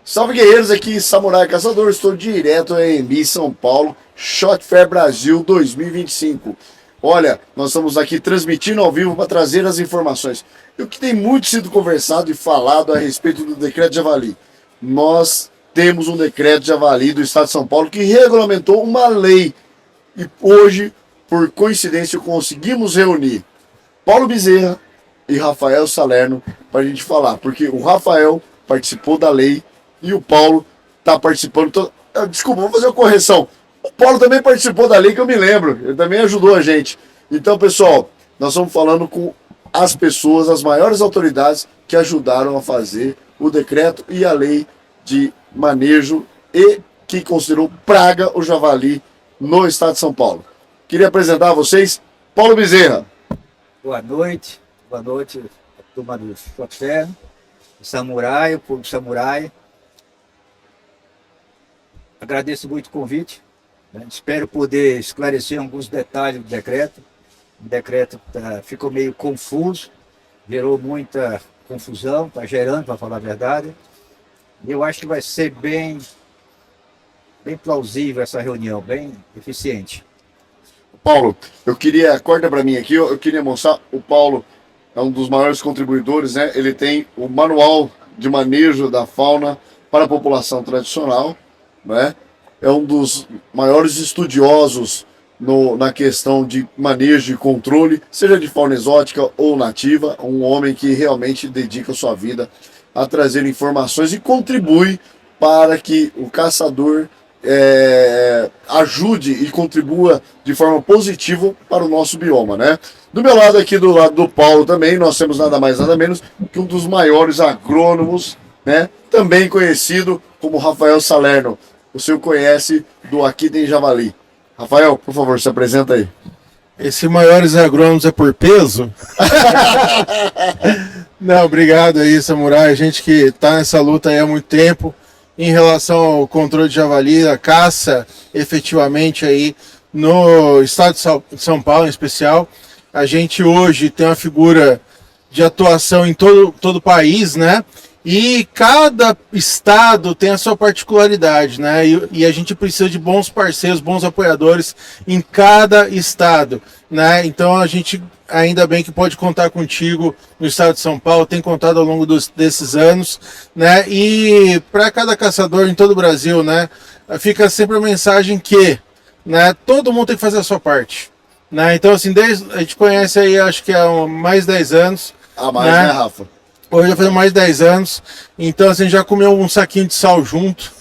Salve guerreiros, aqui Samurai Caçador, estou direto em São Paulo, Shot Fair Brasil 2025. Olha, nós estamos aqui transmitindo ao vivo para trazer as informações. E o que tem muito sido conversado e falado a respeito do decreto de javali. Nós temos um decreto de javali do Estado de São Paulo que regulamentou uma lei. E hoje, por coincidência, conseguimos reunir Paulo Bezerra e Rafael Salerno para a gente falar. Porque o Rafael participou da lei e o Paulo está participando. Desculpa, vou fazer uma correção. O Paulo também participou da lei, que eu me lembro. Ele também ajudou a gente. Então, pessoal, nós estamos falando com as pessoas, as maiores autoridades que ajudaram a fazer o decreto e a lei de manejo e que considerou praga o javali no estado de São Paulo. Queria apresentar a vocês Paulo Bezerra. Boa noite, turma do Shot Fair, o Samurai, o povo Samurai. Agradeço muito o convite, né? Espero poder esclarecer alguns detalhes do decreto. O decreto ficou meio confuso, gerou muita confusão, está gerando, para falar a verdade. E eu acho que vai ser bem plausível essa reunião, bem eficiente. Paulo, eu queria, corta para mim aqui, eu queria mostrar, o Paulo é um dos maiores contribuidores, né? Ele tem o manual de manejo da fauna para a população tradicional, né? É um dos maiores estudiosos na questão de manejo e controle, seja de fauna exótica ou nativa, um homem que realmente dedica sua vida a trazer informações e contribui para que o caçador ajude e contribua de forma positiva para o nosso bioma, né? Do meu lado aqui, do lado do Paulo também, nós temos nada mais nada menos que um dos maiores agrônomos, né? Também conhecido como Rafael Salerno. O senhor conhece do Aqui Tem Javali. Rafael, por favor, se apresenta aí. Esse maiores agrônomos é por peso? Não, obrigado aí, Samurai. A gente que está nessa luta aí há muito tempo em relação ao controle de javali, a caça efetivamente aí no estado de São Paulo em especial. A gente hoje tem uma figura de atuação em todo o país, né? E cada estado tem a sua particularidade, né? E a gente precisa de bons parceiros, bons apoiadores em cada estado, né? Então a gente ainda bem que pode contar contigo no estado de São Paulo, tem contado ao longo desses anos, né? E para cada caçador em todo o Brasil, né? Fica sempre a mensagem que, né? Todo mundo tem que fazer a sua parte, né? Então assim, a gente conhece aí, acho que há mais de 10 anos. Ah, mais, né, Rafa? Hoje já faz mais de 10 anos, então assim, já comeu um saquinho de sal junto.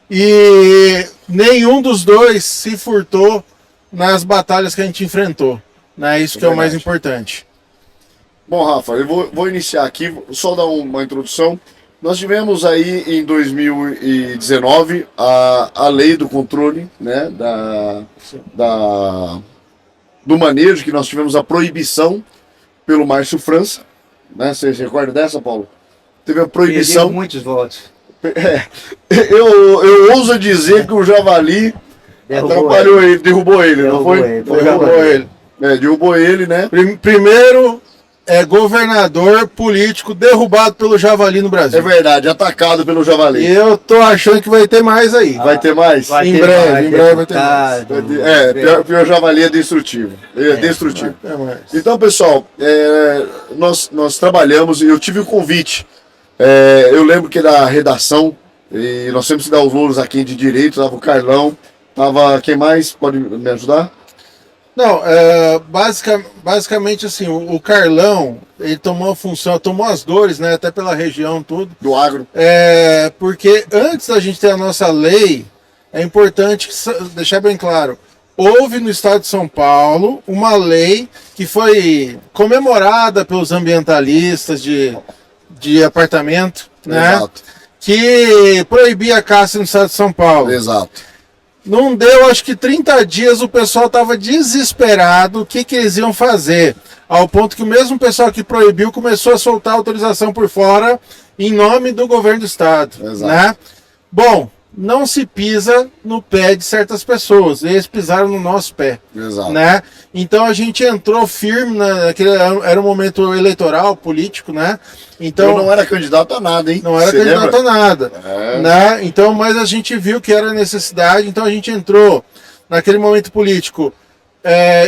E nenhum dos dois se furtou nas batalhas que a gente enfrentou, né? Isso que é o mais importante. Bom, Rafa, eu vou iniciar aqui, só dar uma introdução. Nós tivemos aí em 2019 a lei do controle, né, do manejo, que nós tivemos a proibição pelo Márcio França. Né? Você se recorda dessa, Paulo? Teve a proibição. Perdeu muitos votos. Eu ouso dizer que o javali atrapalhou ele, derrubou ele, não foi? Derrubou ele, né? Primeiro governador político derrubado pelo javali no Brasil. É verdade, atacado pelo javali. E eu tô achando que vai ter mais aí. Vai ter mais? Em breve vai ter mais. Pior javali é destrutivo. É destrutivo. Então, pessoal, nós trabalhamos e eu tive o convite. Eu lembro que da redação, e nós sempre dá os louros aqui de direito, tava o Carlão, tava quem mais? Pode me ajudar? Não, basicamente assim, o Carlão, ele tomou a função, tomou as dores, né, até pela região, tudo. Do agro. Porque antes da gente ter a nossa lei, é importante deixar bem claro, houve no estado de São Paulo uma lei que foi comemorada pelos ambientalistas de apartamento, né? Exato. Que proibia a caça no estado de São Paulo. Exato. Não deu, acho que 30 dias, o pessoal estava desesperado, o que eles iam fazer. Ao ponto que o mesmo pessoal que proibiu começou a soltar autorização por fora em nome do governo do estado. Exato. Né? Bom, não se pisa no pé de certas pessoas. Eles pisaram no nosso pé. Exato. Né? Então a gente entrou firme, era um momento eleitoral, político, né? Então, eu não era candidato a nada, hein? não era Você candidato lembra? a nada. Né? Então, mas a gente viu que era necessidade, então a gente entrou naquele momento político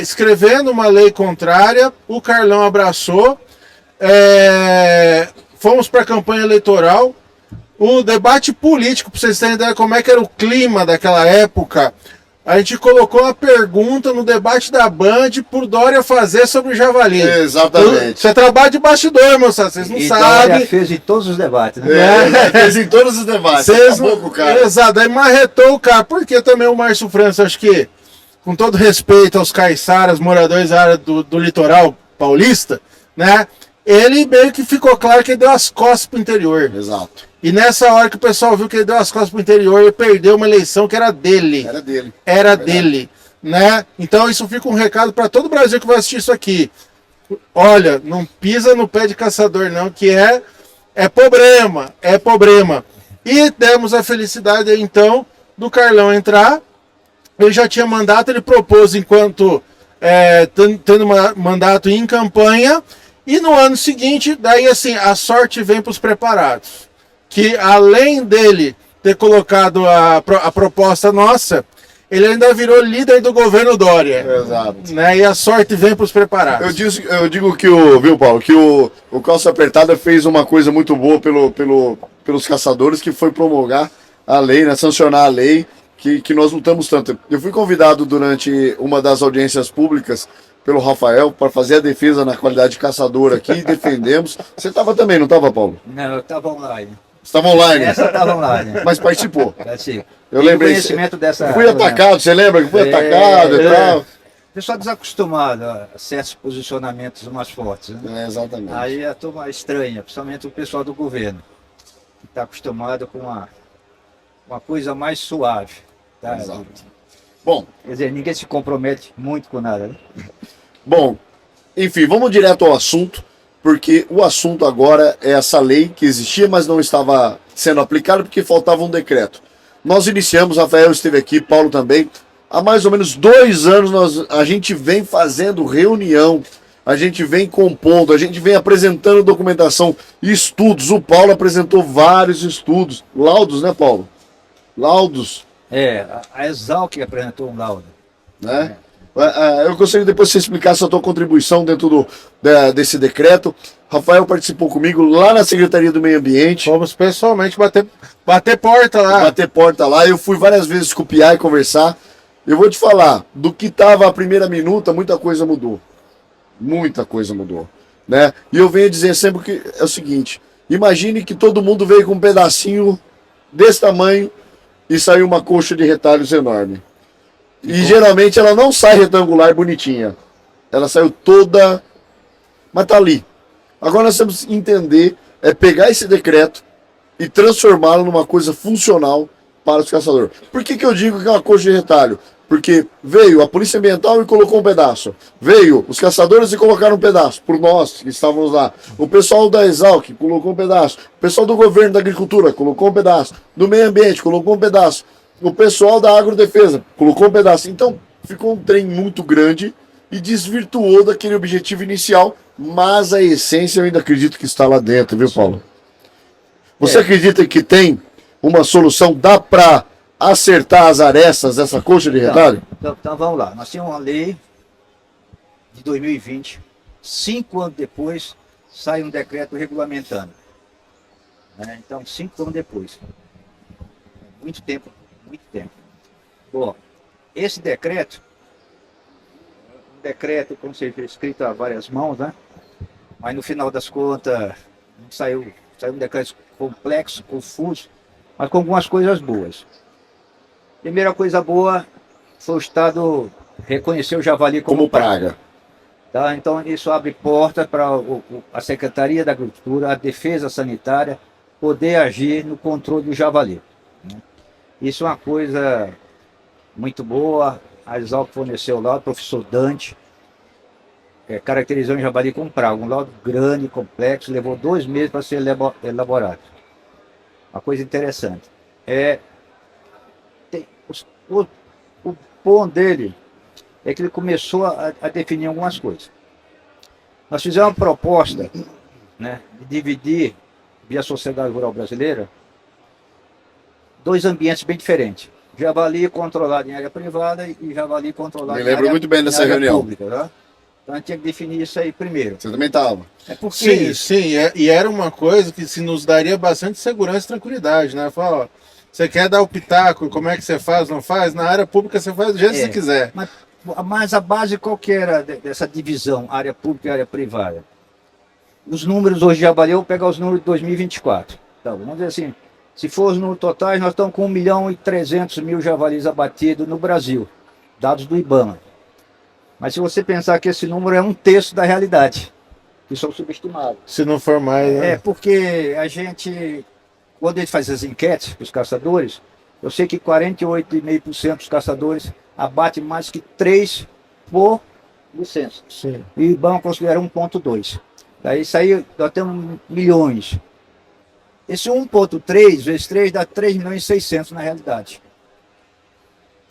escrevendo uma lei contrária, o Carlão abraçou, fomos para a campanha eleitoral, o debate político, para vocês terem ideia como é que era o clima daquela época, a gente colocou uma pergunta no debate da Band por Dória fazer sobre o javali. Exatamente. Você trabalha de bastidor, moçada, vocês não sabem. Dória fez em todos os debates, né? Fez em todos os debates. Vocês Acabou com o cara. Exato, aí marretou o cara. Porque também o Márcio França, acho que, com todo respeito aos caiçaras, moradores da área do litoral paulista, né? Ele meio que ficou claro que ele deu as costas pro interior. Exato. E nessa hora que o pessoal viu que ele deu as costas pro interior, ele perdeu uma eleição que era dele. Era dele. Era dele, né? Então isso fica um recado para todo o Brasil que vai assistir isso aqui. Olha, não pisa no pé de caçador não, que é problema, é problema. E demos a felicidade aí, então do Carlão entrar. Ele já tinha mandato, ele propôs enquanto tendo mandato em campanha. E no ano seguinte, daí assim, a sorte vem para os preparados. Que além dele ter colocado a proposta nossa, ele ainda virou líder do governo Dória. Exato. Né? E a sorte vem para os preparados. Eu digo que viu, Paulo, que o Calça Apertada fez uma coisa muito boa pelos caçadores, que foi promulgar a lei, né, sancionar a lei que nós lutamos tanto. Eu fui convidado durante uma das audiências públicas pelo Rafael para fazer a defesa na qualidade de caçador aqui e defendemos. Você estava também, não estava, Paulo? Não, eu estava online. Você estava online? Essa estava online. Mas participou. Assim, Eu lembrei. Conhecimento dessa. Fui atacado, você lembra que fui atacado e tal? Pessoal desacostumado a certos posicionamentos mais fortes. Né? Exatamente. Aí a turma estranha, principalmente o pessoal do governo, que está acostumado com uma coisa mais suave. Tá? Exato. Bom, quer dizer, ninguém se compromete muito com nada. Né? Bom, enfim, vamos direto ao assunto, porque o assunto agora é essa lei que existia, mas não estava sendo aplicada porque faltava um decreto. Nós iniciamos, Rafael esteve aqui, Paulo também, há mais ou menos 2 anos a gente vem fazendo reunião, a gente vem compondo, a gente vem apresentando documentação e estudos. O Paulo apresentou vários estudos, laudos, né, Paulo? Laudos. A Exalc apresentou um laudo. Né? Eu gostaria depois que você explicasse a tua contribuição dentro desse decreto. Rafael participou comigo lá na Secretaria do Meio Ambiente. Fomos pessoalmente bater porta lá. Bater porta lá. Eu fui várias vezes copiar e conversar. Eu vou te falar, do que estava a primeira minuta, muita coisa mudou. Muita coisa mudou. Né? E eu venho dizer sempre que é o seguinte, imagine que todo mundo veio com um pedacinho desse tamanho e saiu uma coxa de retalhos enorme. E geralmente ela não sai retangular bonitinha. Ela saiu toda... Mas tá ali. Agora nós temos que entender, pegar esse decreto e transformá-lo numa coisa funcional para os caçadores. Por que eu digo que é uma coxa de retalho? Porque veio a Polícia Ambiental e colocou um pedaço. Veio os caçadores e colocaram um pedaço. Por nós que estávamos lá. O pessoal da Exalc colocou um pedaço. O pessoal do governo da agricultura colocou um pedaço. Do meio ambiente colocou um pedaço. O pessoal da agrodefesa colocou um pedaço. Então ficou um trem muito grande e desvirtuou daquele objetivo inicial. Mas a essência eu ainda acredito que está lá dentro, viu, Paulo? Você acredita que tem uma solução? Dá para acertar as arestas dessa coxa de retalho? Então vamos lá. Nós tínhamos uma lei de 2020. 5 anos depois sai um decreto regulamentando. Né? Então, 5 anos depois. Muito tempo. Muito tempo. Bom, esse decreto, um decreto, como você vê, escrito a várias mãos, né? Mas no final das contas, saiu um decreto complexo, confuso, mas com algumas coisas boas. Primeira coisa boa foi o Estado reconhecer o javali como praga. Tá? Então isso abre porta para a Secretaria da Agricultura, a Defesa Sanitária, poder agir no controle do javali. Né? Isso é uma coisa muito boa. A Exalc forneceu lá, o professor Dante, caracterizou o javali como praga. Um laudo grande, complexo, levou 2 meses para ser elaborado. Uma coisa interessante. O, o bom dele é que ele começou a definir algumas coisas. Nós fizemos uma proposta, né, de dividir, via Sociedade Rural Brasileira, dois ambientes bem diferentes. Javali controlado em área privada e javali controlado Me em lembro área, muito bem dessa área reunião. pública. Tá? Então a gente tinha que definir isso aí primeiro. Você também estava. É porque Sim, sim, e era uma coisa que se nos daria bastante segurança e tranquilidade, né? Fala, ó, você quer dar o pitaco, como é que você faz, não faz? Na área pública você faz do jeito que você quiser. Mas a base qual que era dessa divisão, área pública e área privada? Os números hoje de Javali, eu vou pegar os números de 2024. Então, vamos dizer assim, se for os números totais, nós estamos com 1.300.000 javalis abatidos no Brasil, dados do IBAMA. Mas se você pensar que esse número é um terço da realidade, que são subestimados. Se não for mais, né? É porque a gente, quando a gente faz as enquetes com os caçadores, eu sei que 48,5% dos caçadores abatem mais que 3 por licença. Sim. E o IBAMA considera 1,2. Daí isso aí nós temos milhões. Esse 1,3 vezes 3 dá 3.600.000 na realidade.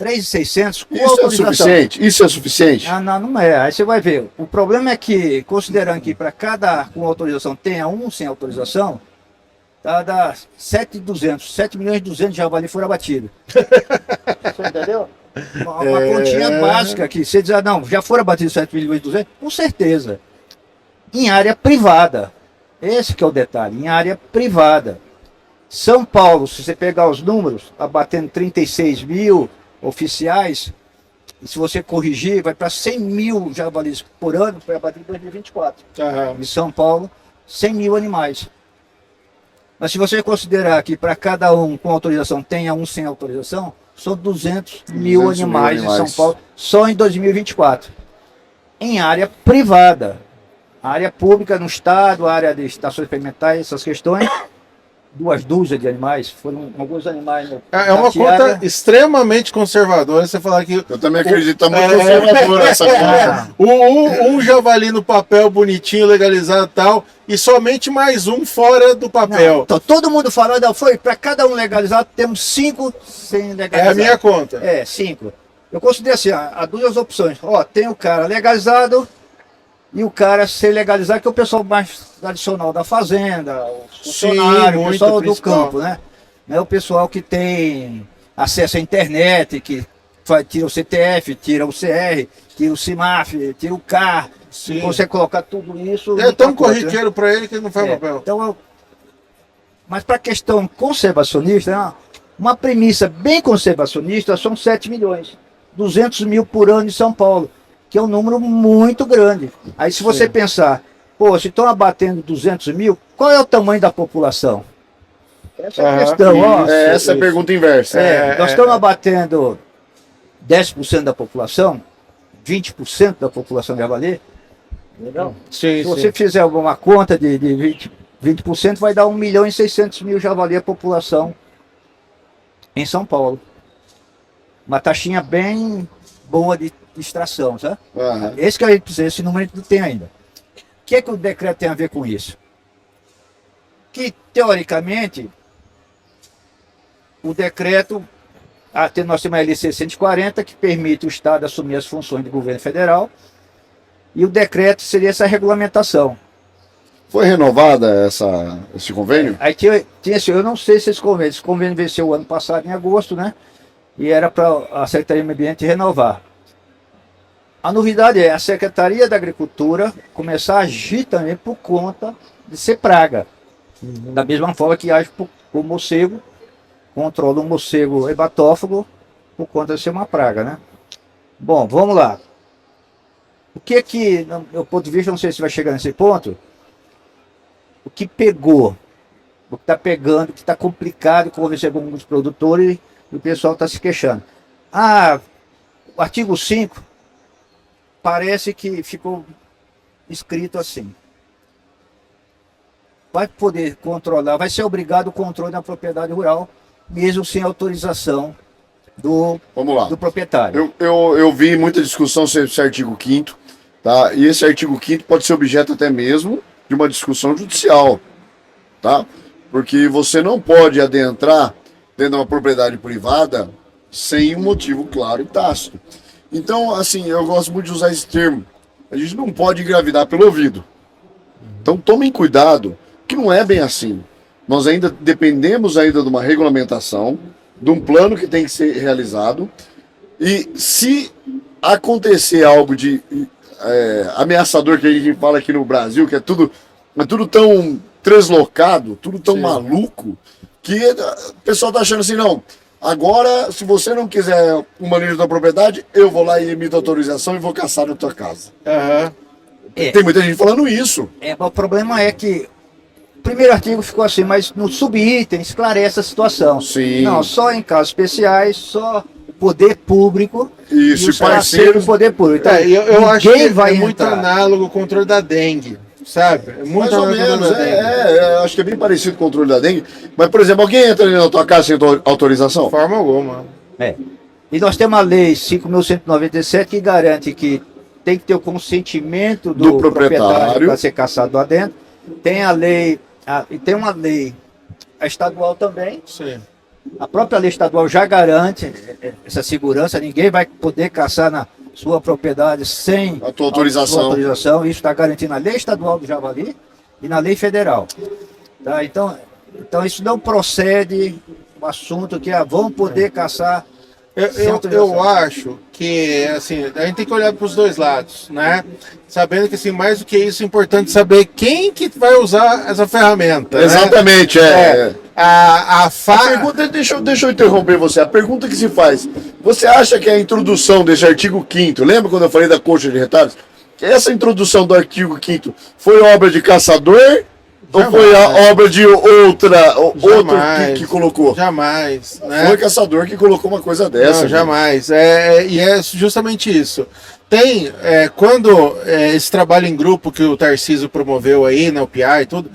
3.600 com Isso é o autorização. suficiente? Isso é suficiente? Ah, não, não é. Aí você vai ver. O problema é que, considerando que para cada com autorização tenha um sem autorização, dá 7.200 javali foram abatidos. Você entendeu? Uma continha básica aqui. Você diz, não, já foram abatidos 7.200.000? Com certeza. Em área privada. Esse que é o detalhe, em área privada. São Paulo, se você pegar os números, abatendo 36 mil oficiais, e se você corrigir, vai para 100 mil javalis por ano, foi abatido em 2024. Aham. Em São Paulo, 100 mil animais. Mas se você considerar que para cada um com autorização tenha um sem autorização, são 200 mil animais em São Paulo, só em 2024. Em área privada. A área pública no estado, a área de estações experimentais, essas questões, 2 dúzias de animais, foram alguns animais. É uma conta extremamente conservadora você falar que Eu também acredito, tá muito conservadora essa conta. um javali no papel bonitinho, legalizado e tal, e somente mais um fora do papel. Então, todo mundo falando, não, foi para cada um legalizado, temos 5 sem É legalizado. a minha conta. 5. Eu considero assim, há duas opções. Ó, tem o cara legalizado e o cara ser legalizado, que é o pessoal mais tradicional da fazenda, o funcionário, o muito pessoal do principal. campo, né? Não é o pessoal que tem acesso à internet, que tira o CTF, tira o CR, tira o CIMAF, tira o CAR, Sim. consegue colocar tudo isso. É no tão pacote, né? corriqueiro para ele que não faz papel. Então, mas para a questão conservacionista, uma premissa bem conservacionista são 7 milhões, 200 mil por ano em São Paulo, que é um número muito grande. Aí se você pensar, pô, se estão abatendo 200 mil, qual é o tamanho da população? Essa é a questão, ó. Essa é a pergunta inversa. Nós estamos abatendo 10% da população, 20% da população de javali. Entendeu? Sim, Se você fizer alguma conta de 20%, vai dar 1.600.000 javali a população em São Paulo. Uma taxinha bem boa de extração, sabe? Aham. Esse que a gente precisa, esse número a gente não tem ainda. O que é que o decreto tem a ver com isso? Que, teoricamente, o decreto, nós temos a LC 140, que permite o Estado assumir as funções do governo federal, e o decreto seria essa regulamentação. Foi renovada esse convênio? Aí tinha assim, eu não sei se esse convênio venceu o ano passado, em agosto, né? E era para a Secretaria do Meio Ambiente renovar. A novidade é a Secretaria da Agricultura começar a agir também por conta de ser praga. Da mesma forma que age com o morcego, controla o morcego hebatófago por conta de ser uma praga, né? Bom, vamos lá. O que do meu ponto de vista, não sei se vai chegar nesse ponto, o que pegou, o que está pegando, o que está complicado, conversei com alguns produtores e o pessoal está se queixando. O artigo 5 parece que ficou escrito assim. Vai poder controlar, vai ser obrigado o controle da propriedade rural, mesmo sem autorização Vamos lá. do proprietário. Eu vi muita discussão sobre esse artigo 5º, tá? E esse artigo 5º pode ser objeto até mesmo de uma discussão judicial, tá? Porque você não pode adentrar dentro de uma propriedade privada sem um motivo claro e tácito. Então, assim, eu gosto muito de usar esse termo. A gente não pode engravidar pelo ouvido. Então, tomem cuidado, que não é bem assim. Nós ainda dependemos ainda de uma regulamentação, de um plano que tem que ser realizado. E se acontecer algo de ameaçador, que a gente fala aqui no Brasil, que é tudo tão translocado, tudo tão maluco, que o pessoal tá achando assim, não, agora, se você não quiser o manejo da propriedade, eu vou lá e emito autorização e vou caçar na tua casa. Tem muita gente falando isso. O problema é que o primeiro artigo ficou assim, mas no subitem esclarece a situação. Sim. Não, só em casos especiais, só o poder público Isso, e os e parceiros parceiros. do poder público. Então, eu acho ninguém que vai é muito entrar. análogo ao controle da dengue, sabe? É muito Mais ou análogo ao menos, controle da dengue. acho que é bem parecido com o controle da dengue. Mas, por exemplo, alguém entra ali na tua casa sem autorização? De forma alguma. E nós temos a lei 5.197 que garante que tem que ter o consentimento do proprietário para ser caçado lá dentro. Tem a lei, e tem uma lei estadual também. Sim. A própria lei estadual já garante essa segurança. Ninguém vai poder caçar na sua propriedade sem A tua autorização. sua autorização. Isso está garantido na lei estadual do javali e na lei federal. Tá? Então isso não procede o assunto que vão poder caçar. Eu acho que assim, a gente tem que olhar para os dois lados, né? Sabendo que assim, mais do que isso, é importante saber quem que vai usar essa ferramenta. Exatamente, Né? A pergunta, deixa eu interromper você. A pergunta que se faz: você acha que a introdução desse artigo 5º, lembra quando eu falei da coxa de retalhos? Essa introdução do artigo 5º foi obra de caçador? Ou foi a obra de outro que colocou? Jamais. Né? Foi caçador que colocou uma coisa dessa. Não, jamais. E é justamente isso. Tem, quando esse trabalho em grupo que o Tarcísio promoveu aí, na UPA e tudo,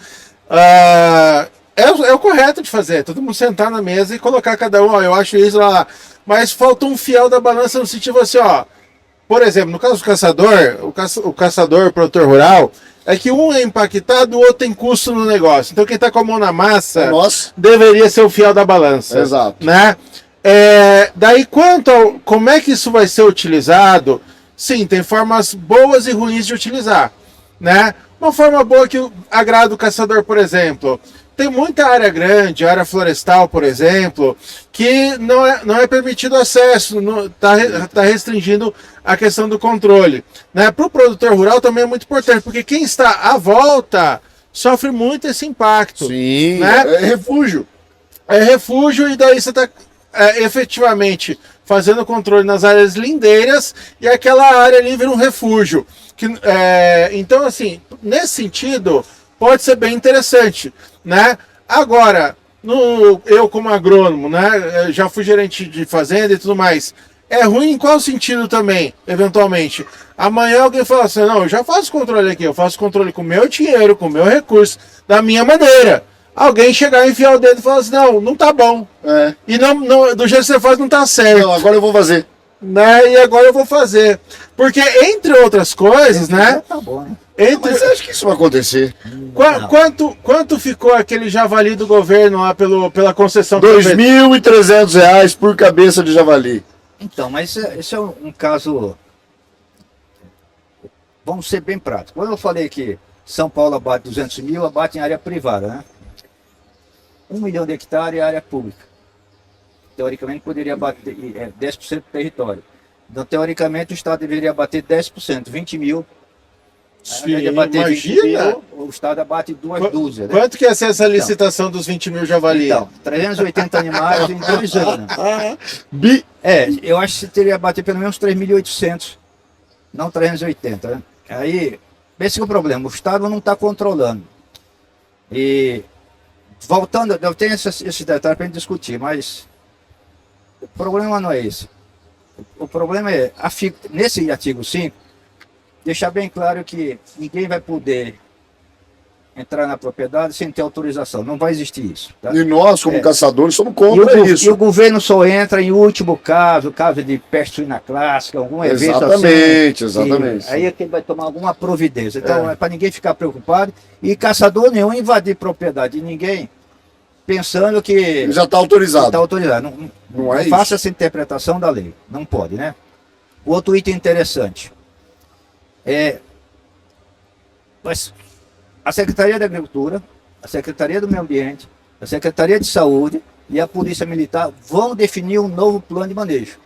é o correto de fazer. Todo mundo sentar na mesa e colocar cada um, eu acho isso lá. Mas falta um fiel da balança no sentido assim, por exemplo, no caso do caçador, o caçador, produtor rural, é que um é impactado, o outro tem custo no negócio. Então quem está com a mão na massa deveria ser o fiel da balança. Exato. Né? Daí quanto ao como é que isso vai ser utilizado, sim, tem formas boas e ruins de utilizar. Né? Uma forma boa que agrada o caçador, por exemplo, tem muita área grande, área florestal, por exemplo, que não é permitido acesso, está restringindo a questão do controle. Né? Para o produtor rural também é muito importante, porque quem está à volta sofre muito esse impacto. Sim, né? É refúgio. É refúgio, e daí você está efetivamente fazendo controle nas áreas lindeiras e aquela área ali vira um refúgio. Então, assim, nesse sentido, pode ser bem interessante. Né? Agora, eu como agrônomo, né, já fui gerente de fazenda e tudo mais, é ruim em qual sentido também, eventualmente? Amanhã alguém fala assim, não, eu já faço controle aqui, eu faço controle com o meu dinheiro, com o meu recurso, da minha maneira. Alguém chegar e enfiar o dedo e falar assim, não tá bom. E não, do jeito que você faz não tá certo. Não, agora eu vou fazer. Né? E agora eu vou fazer. Porque, entre outras coisas, né? Tá bom, né? Mas você acha que isso vai acontecer? Quanto ficou aquele javali do governo lá pela concessão? R$ 2.300 por cabeça de javali. Então, mas esse é um caso. Vamos ser bem práticos. Quando eu falei que São Paulo abate 200 mil, abate em área privada, né? 1 milhão de hectares é área pública. Teoricamente poderia abater 10% do território. Então, teoricamente, o Estado deveria abater 10%, 20 mil. Sim, abater 20 imagina! mil, o Estado abate 2 dúzias. Né? Quanto que ia ser essa licitação dos 20 mil javali? Então, 380 animais em 2 anos. Eu acho que você teria bater pelo menos 3.800, não 380. Né? Aí, esse é o problema, o Estado não está controlando. E, voltando, eu tenho esse detalhe para a gente discutir, mas o problema não é esse. O problema é, nesse artigo 5, deixar bem claro que ninguém vai poder entrar na propriedade sem ter autorização. Não vai existir isso. Tá? E nós, como caçadores, somos contra isso. E o governo só entra em último caso de peste suína clássica, algum evento exatamente, assim. Exatamente. Aí é que ele vai tomar alguma providência. Então, é para ninguém ficar preocupado. E caçador nenhum invadir propriedade de ninguém. pensando que Já está autorizado. está autorizado. Não é faça isso. essa interpretação da lei. Não pode, né? Outro item interessante mas a Secretaria da Agricultura, a Secretaria do Meio Ambiente, a Secretaria de Saúde e a Polícia Militar vão definir um novo plano de manejo.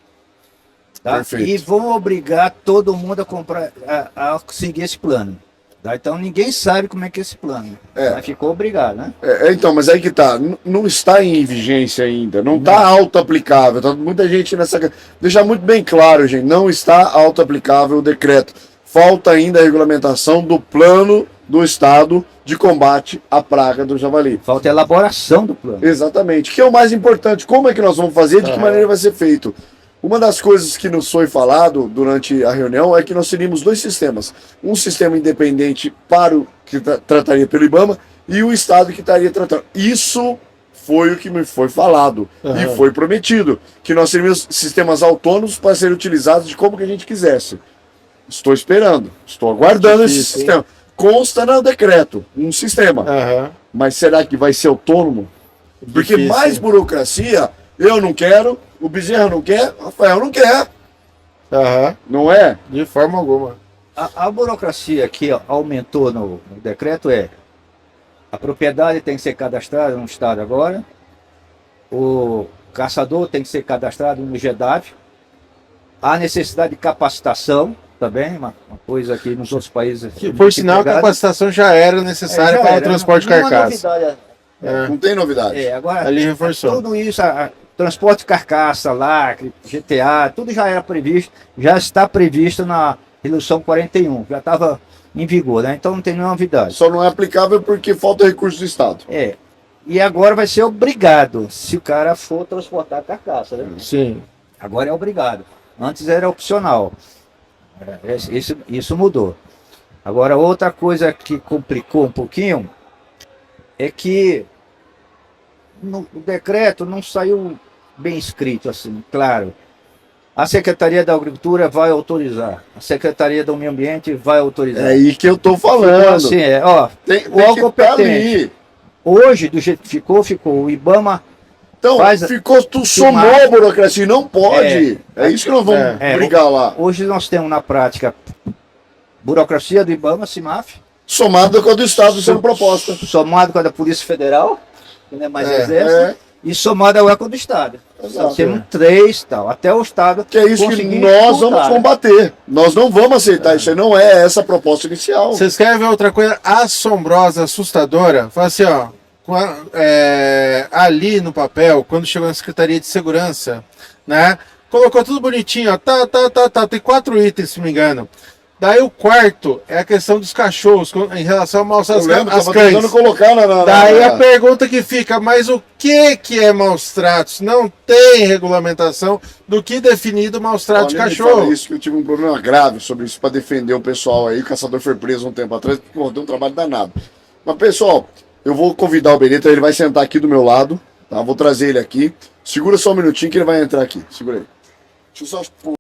Tá? Perfeito. E vão obrigar todo mundo a comprar, a seguir esse plano. Tá? Então ninguém sabe como é que é esse plano. Mas ficou obrigado, né? Então, mas aí que tá, não está em vigência ainda, não está auto-aplicável, tá muita gente nessa... Deixar muito bem claro, gente, não está auto-aplicável o decreto. Falta ainda a regulamentação do plano do Estado de combate à praga do javali. Falta a elaboração do plano. Exatamente, que é o mais importante, como é que nós vamos fazer, de que maneira vai ser feito. Uma das coisas que nos foi falado durante a reunião é que nós teríamos dois sistemas. Um sistema independente para o que trataria pelo IBAMA e o Estado que estaria tratando. Isso foi o que me foi falado e foi prometido, que nós teríamos sistemas autônomos para serem utilizados de como que a gente quisesse. Estou esperando, estou aguardando esse sistema. Consta no decreto, um sistema. Mas será que vai ser autônomo? Porque mais burocracia, eu não quero, o Bezerra não quer, o Rafael não quer. Não é? De forma alguma. A burocracia que aumentou no decreto a propriedade tem que ser cadastrada no Estado agora, o caçador tem que ser cadastrado no GEDAV, há necessidade de capacitação também, uma coisa que nos outros países... Por sinal, a capacitação já era necessária para o transporte carcaça. Não tem novidade. Agora, ali reforçou. Tudo isso, transporte de carcaça, lacre, GTA, tudo já era previsto, já está previsto na Resolução 41, já estava em vigor, né? Então não tem nenhuma novidade. Só não é aplicável porque falta recurso do Estado. E agora vai ser obrigado, se o cara for transportar carcaça, né? Sim. Agora é obrigado. Antes era opcional. Isso mudou. Agora, outra coisa que complicou um pouquinho é que o decreto não saiu bem escrito assim, claro. A Secretaria da Agricultura vai autorizar, a Secretaria do Meio Ambiente vai autorizar. É aí que eu estou falando. Então, assim, tem o que competente. ali. Hoje, do jeito que ficou. O IBAMA Então, somou a burocracia, não pode. É isso que nós vamos brigar lá. Hoje nós temos na prática burocracia do IBAMA, CIMAF, somada com a do Estado sendo proposta. Somado com a da Polícia Federal, que não é mais Exército, e somado agora com a do Estado. Temos 3 tal, até o Estado. Que é isso que nós vamos combater. Nós não vamos aceitar isso aí, não é essa a proposta inicial. Vocês querem ver outra coisa assombrosa, assustadora? Fala assim, ó. Ali no papel, quando chegou na Secretaria de Segurança, né? Colocou tudo bonitinho, ó, tem 4 itens, se não me engano. Daí o quarto é a questão dos cachorros, em relação ao maus tratos às cães. Colocar Daí a pergunta que fica, mas o que é maus tratos? Não tem regulamentação do que definido maus tratos de cachorro. Isso que eu tive um problema grave sobre isso para defender o pessoal aí. O caçador foi preso um tempo atrás, deu um trabalho danado. Mas pessoal, eu vou convidar o Benito, ele vai sentar aqui do meu lado, tá? Vou trazer ele aqui. Segura só um minutinho que ele vai entrar aqui. Segura aí. Deixa eu só...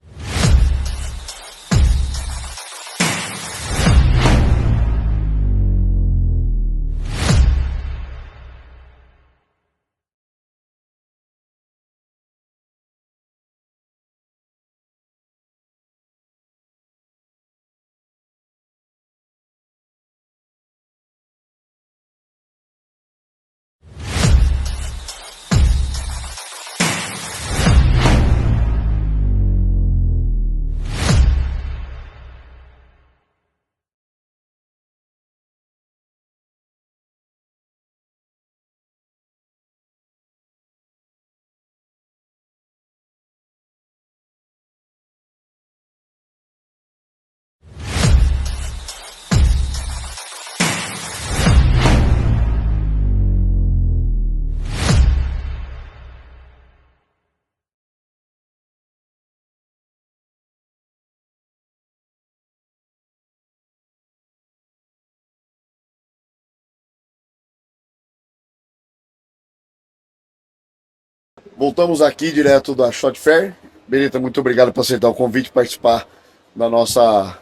Voltamos aqui direto da Shot Fair. Benita, muito obrigado por aceitar o convite e participar da nossa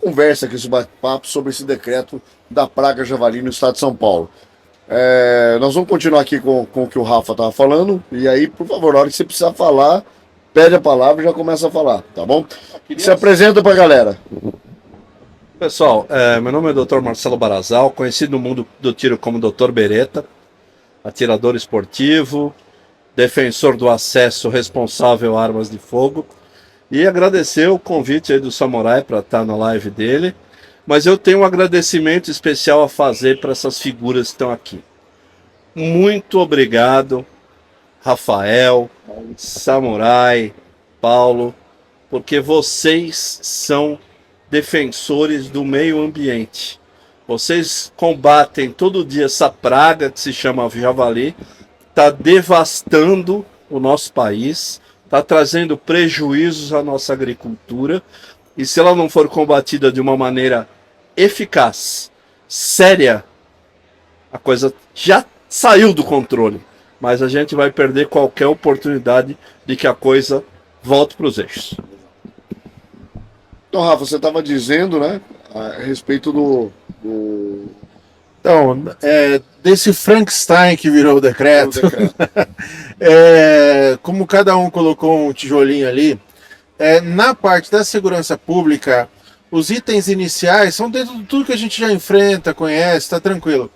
conversa aqui, esse bate-papo sobre esse decreto da praga javali no estado de São Paulo. Nós vamos continuar aqui com o que o Rafa estava falando. E aí, por favor, na hora que você precisar falar, pede a palavra e já começa a falar, tá bom? Se apresenta pra galera. Pessoal, meu nome é Dr. Marcelo Barazal, conhecido no mundo do tiro como Dr. Beretta, atirador esportivo, defensor do acesso responsável a armas de fogo, e agradecer o convite aí do Samurai para estar na live dele, mas eu tenho um agradecimento especial a fazer para essas figuras que estão aqui. Muito obrigado, Rafael, Samurai, Paulo, porque vocês são defensores do meio ambiente. Vocês combatem todo dia essa praga que se chama javali, está devastando o nosso país, está trazendo prejuízos à nossa agricultura, e se ela não for combatida de uma maneira eficaz, séria, a coisa já saiu do controle, mas a gente vai perder qualquer oportunidade de que a coisa volte para os eixos. Então, Rafa, você estava dizendo, né, a respeito Então, desse Frankenstein que virou o decreto, como cada um colocou um tijolinho ali, na parte da segurança pública, os itens iniciais são dentro de tudo que a gente já enfrenta, conhece, está tranquilo.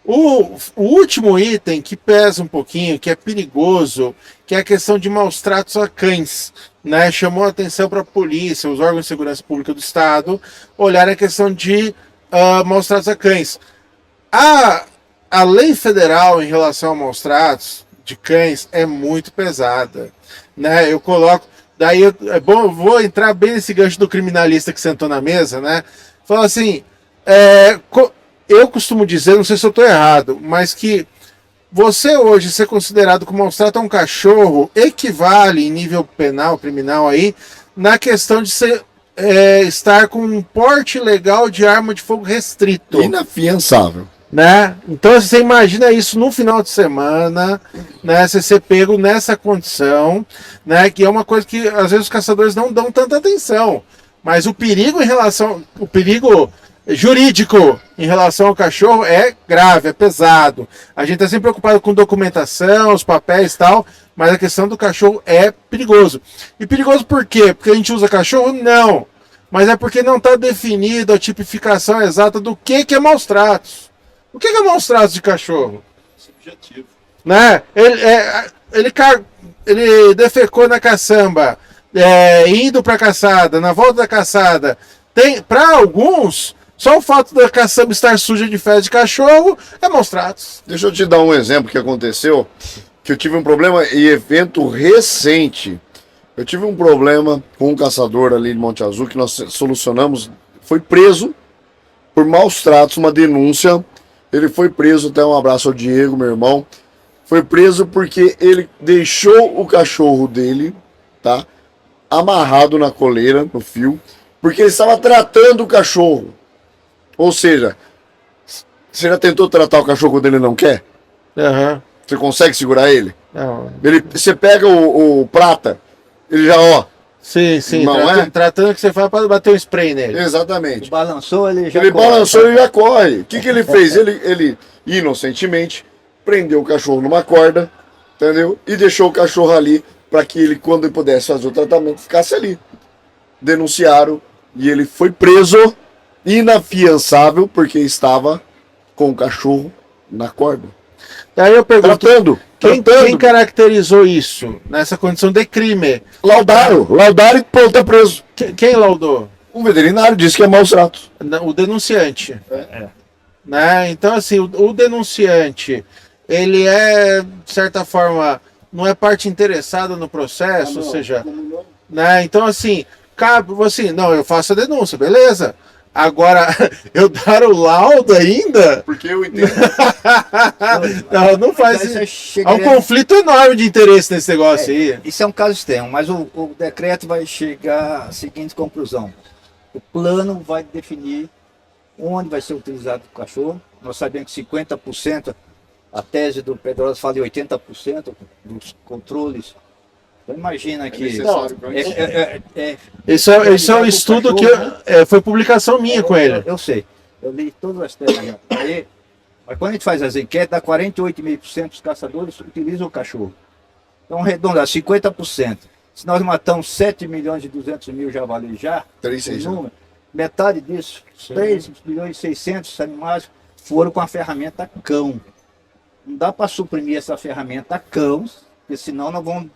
O último item que pesa um pouquinho, que é perigoso, que é a questão de maus tratos a cães, né? Chamou a atenção para a polícia, os órgãos de segurança pública do Estado, olhar a questão de maus tratos a cães. A lei federal em relação a maus tratos de cães é muito pesada, né? Eu coloco, daí é bom, eu vou entrar bem nesse gancho do criminalista que sentou na mesa, né? Fala assim, eu costumo dizer, não sei se eu estou errado, mas que você hoje ser considerado como maus tratos a um cachorro equivale em nível penal, criminal aí, na questão de ser, estar com um porte legal de arma de fogo restrito. inafiançável. Né? Então você imagina isso no final de semana, né? Você ser pego nessa condição, né? Que é uma coisa que às vezes os caçadores não dão tanta atenção. Mas o perigo o perigo jurídico em relação ao cachorro é grave, é pesado. A gente está sempre preocupado com documentação, os papéis e tal, mas a questão do cachorro é perigoso. E perigoso por quê? Porque a gente usa cachorro? Não. Mas é porque não está definida a tipificação exata do que é maus tratos. O que é maus tratos de cachorro? Subjetivo. Né? Ele defecou na caçamba, indo para a caçada, na volta da caçada. Para alguns, só o fato da caçamba estar suja de fezes de cachorro é maus tratos. Deixa eu te dar um exemplo que aconteceu, que eu tive um problema em evento recente. Eu tive um problema com um caçador ali de Monte Azul que nós solucionamos. Foi preso por maus tratos, uma denúncia. Ele foi preso, até um abraço ao Diego, meu irmão. Foi preso porque ele deixou o cachorro dele, tá, amarrado na coleira, no fio, porque ele estava tratando o cachorro. Ou seja, você já tentou tratar o cachorro quando ele não quer? Uhum. Você consegue segurar ele? Não. Você pega o prata, ele já, ó. Sim, Não tratando que você faz para bater um spray nele. Exatamente. Balançou, ele já Ele corre. balançou, ele já corre. O que ele fez? Ele inocentemente prendeu o cachorro numa corda, entendeu? E deixou o cachorro ali para que ele, quando ele pudesse fazer o tratamento, ficasse ali. Denunciaram e ele foi preso, inafiançável, porque estava com o cachorro na corda. Aí eu pergunto, Tratando. quem caracterizou isso nessa condição de crime? Laudaram e pronto, tá preso. Quem laudou? Um veterinário disse que é maus tratos. O denunciante. Né? Então, assim, o denunciante, ele é, de certa forma, não é parte interessada no processo, ou seja, né? Então, assim, cabe, assim, não, eu faço a denúncia, beleza. Agora, eu dar o laudo ainda? Porque eu entendo. Não faz Mas isso. Há um conflito enorme de interesse nesse negócio aí. Isso é um caso extremo, mas o decreto vai chegar à seguinte conclusão. O plano vai definir onde vai ser utilizado o cachorro. Nós sabemos que 50%, a tese do Pedrosa fala em 80% dos controles. Então imagina que... Esse é um estudo que foi publicação minha com ele. Eu sei. Eu li todas as teses. Aí Mas quando a gente faz as enquetes, dá 48,5% dos caçadores utilizam o cachorro. Então, arredondar 50%. Se nós matamos 7 milhões e 200 mil javalis já, 3,600. número, metade disso, 3 milhões e 600 animais foram com a ferramenta cão. Não dá para suprimir essa ferramenta cão, porque senão nós vamos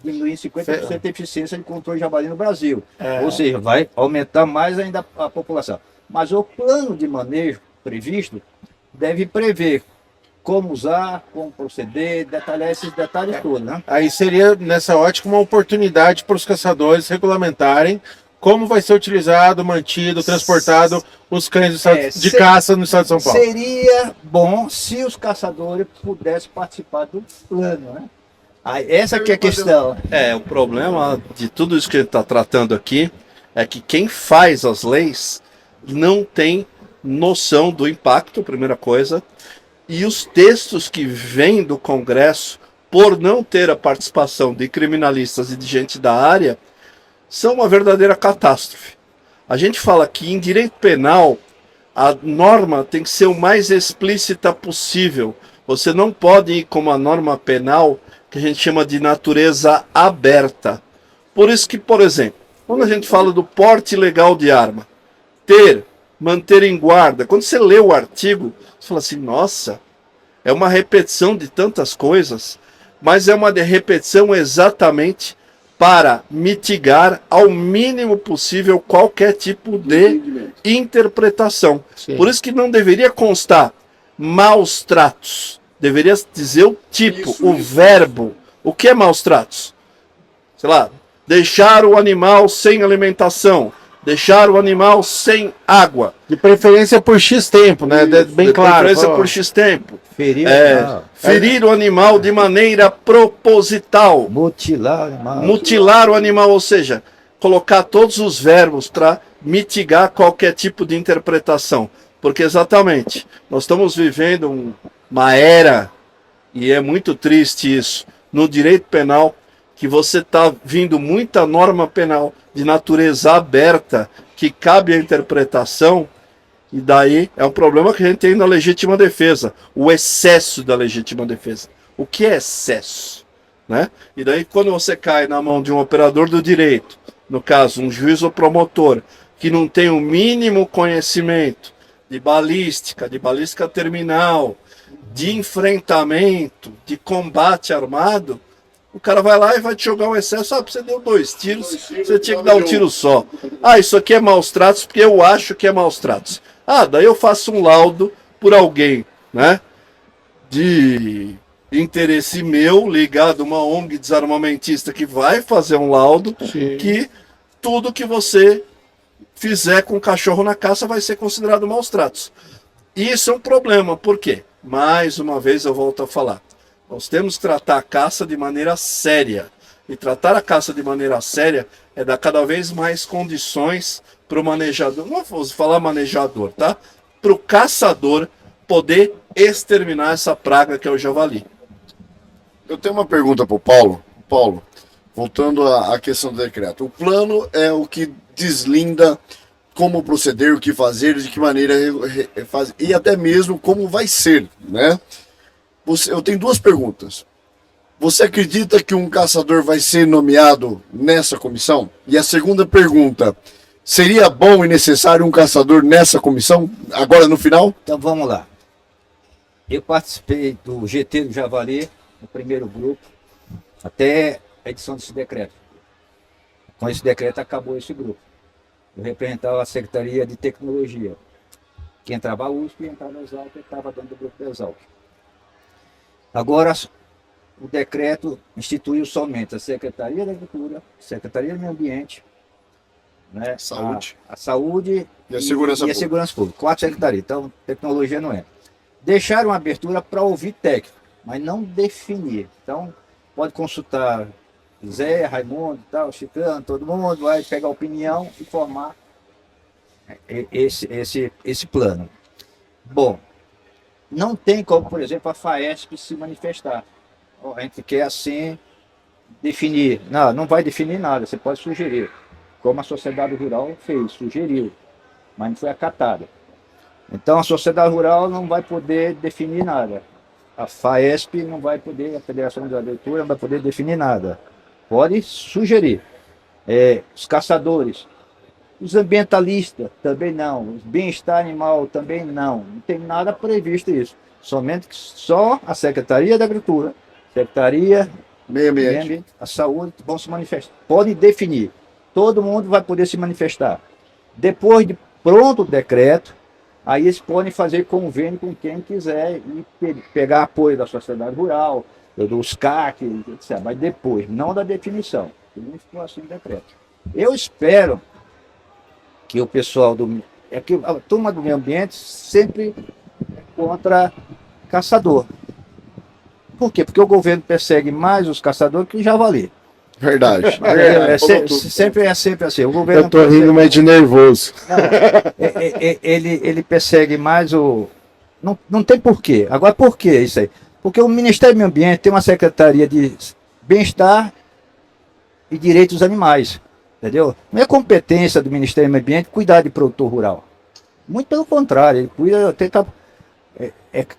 diminuir em 50% a eficiência de controle de javali no Brasil. Ou seja, vai aumentar mais ainda a população. Mas o plano de manejo previsto deve prever como usar, como proceder, detalhar esses detalhes todos, né? Aí seria, nessa ótica, uma oportunidade para os caçadores regulamentarem como vai ser utilizado, mantido, transportado os cães do estado, de caça no estado de São Paulo. Seria bom se os caçadores pudessem participar do plano, né? Aí, essa que é a questão. O problema de tudo isso que a gente está tratando aqui é que quem faz as leis não tem noção do impacto, primeira coisa, e os textos que vêm do Congresso, por não ter a participação de criminalistas e de gente da área, são uma verdadeira catástrofe. A gente fala que em direito penal a norma tem que ser o mais explícita possível. Você não pode ir com uma norma penal que a gente chama de natureza aberta. Por isso que, por exemplo, quando a gente fala do porte legal de arma, manter em guarda, quando você lê o artigo, você fala assim, nossa, é uma repetição de tantas coisas, mas é uma repetição exatamente para mitigar ao mínimo possível qualquer tipo de interpretação. Sim. Por isso que não deveria constar maus tratos. Deveria dizer o tipo, verbo. O que é maus tratos? Sei lá, deixar o animal sem alimentação, deixar o animal sem água. De preferência por X tempo, né? Bem claro. De preferência por X tempo. Ferir o animal de maneira proposital. mutilar o animal. Mutilar o animal, ou seja, colocar todos os verbos para mitigar qualquer tipo de interpretação. Porque exatamente, nós estamos vivendo uma era, e é muito triste isso, no direito penal, que você está vindo muita norma penal de natureza aberta, que cabe à interpretação, e daí é um problema que a gente tem na legítima defesa, o excesso da legítima defesa. O que é excesso? Né? E daí quando você cai na mão de um operador do direito, no caso um juiz ou promotor, que não tem o mínimo conhecimento de balística terminal, de enfrentamento, de combate armado, o cara vai lá e vai te jogar um excesso. Você deu 2 tiros, você tinha que dar um tiro só. Isso aqui é maus tratos porque eu acho que é maus tratos. Daí eu faço um laudo por alguém, né, de interesse meu, ligado a uma ONG desarmamentista que vai fazer um laudo, que tudo que você fizer com o cachorro na caça vai ser considerado maus tratos. E isso é um problema, por quê? Mais uma vez eu volto a falar. Nós temos que tratar a caça de maneira séria. E tratar a caça de maneira séria é dar cada vez mais condições para o manejador, não vou falar manejador, tá? Para o caçador poder exterminar essa praga que é o javali. Eu tenho uma pergunta para o Paulo. Paulo, voltando à questão do decreto. O plano é o que deslinda como proceder, o que fazer, de que maneira fazer, e até mesmo como vai ser, né? Eu tenho 2 perguntas. Você acredita que um caçador vai ser nomeado nessa comissão? E a segunda pergunta, seria bom e necessário um caçador nessa comissão, agora no final? Então vamos lá. Eu participei do GT do Javali, no primeiro grupo, até a edição desse decreto. Com esse decreto acabou esse grupo. Eu representava a Secretaria de Tecnologia. Que entrava a USP e entrava a Exalc, eu estava dentro do grupo da Exalc. Agora, o decreto instituiu somente a Secretaria da Agricultura, Secretaria do Meio Ambiente, né, Saúde. a Saúde E a Segurança e a Pública. Segurança Pública. 4 secretarias, então tecnologia não é. Deixaram abertura para ouvir técnico, mas não definir. Então, pode consultar Zé, Raimundo, tal, Chicano, todo mundo, vai pegar opinião e formar esse plano. Bom, não tem como, por exemplo, a FAESP se manifestar. A gente quer assim definir. Não vai definir nada, você pode sugerir. Como a sociedade rural fez, sugeriu, mas não foi acatada. Então a sociedade rural não vai poder definir nada. A FAESP não vai poder, a Federação da Agricultura não vai poder definir nada. Pode sugerir. Os caçadores, os ambientalistas também não, os bem-estar animal também não. Não tem nada previsto isso. Somente só a Secretaria da Agricultura, Secretaria Meio do Meio ambiente. Ambiente, a Saúde vão se manifestar. Podem definir. Todo mundo vai poder se manifestar. Depois de pronto o decreto, aí eles podem fazer convênio com quem quiser e pegar apoio da sociedade rural, dos CAC, etc. Mas depois, não da definição. Não ficou assim o decreto. Eu espero que o pessoal do... É que a turma do meio ambiente sempre é contra caçador. Por quê? Porque o governo persegue mais os caçadores que o javali. Verdade. Sempre é assim. O governo Eu tô rindo, mas de nervoso. ele persegue mais o... Não tem porquê. Agora, por que isso aí? Porque o Ministério do Meio Ambiente tem uma Secretaria de Bem-Estar e Direitos dos Animais. Entendeu? Não é competência do Ministério do Meio Ambiente cuidar de produtor rural. Muito pelo contrário, ele cuida, tenta,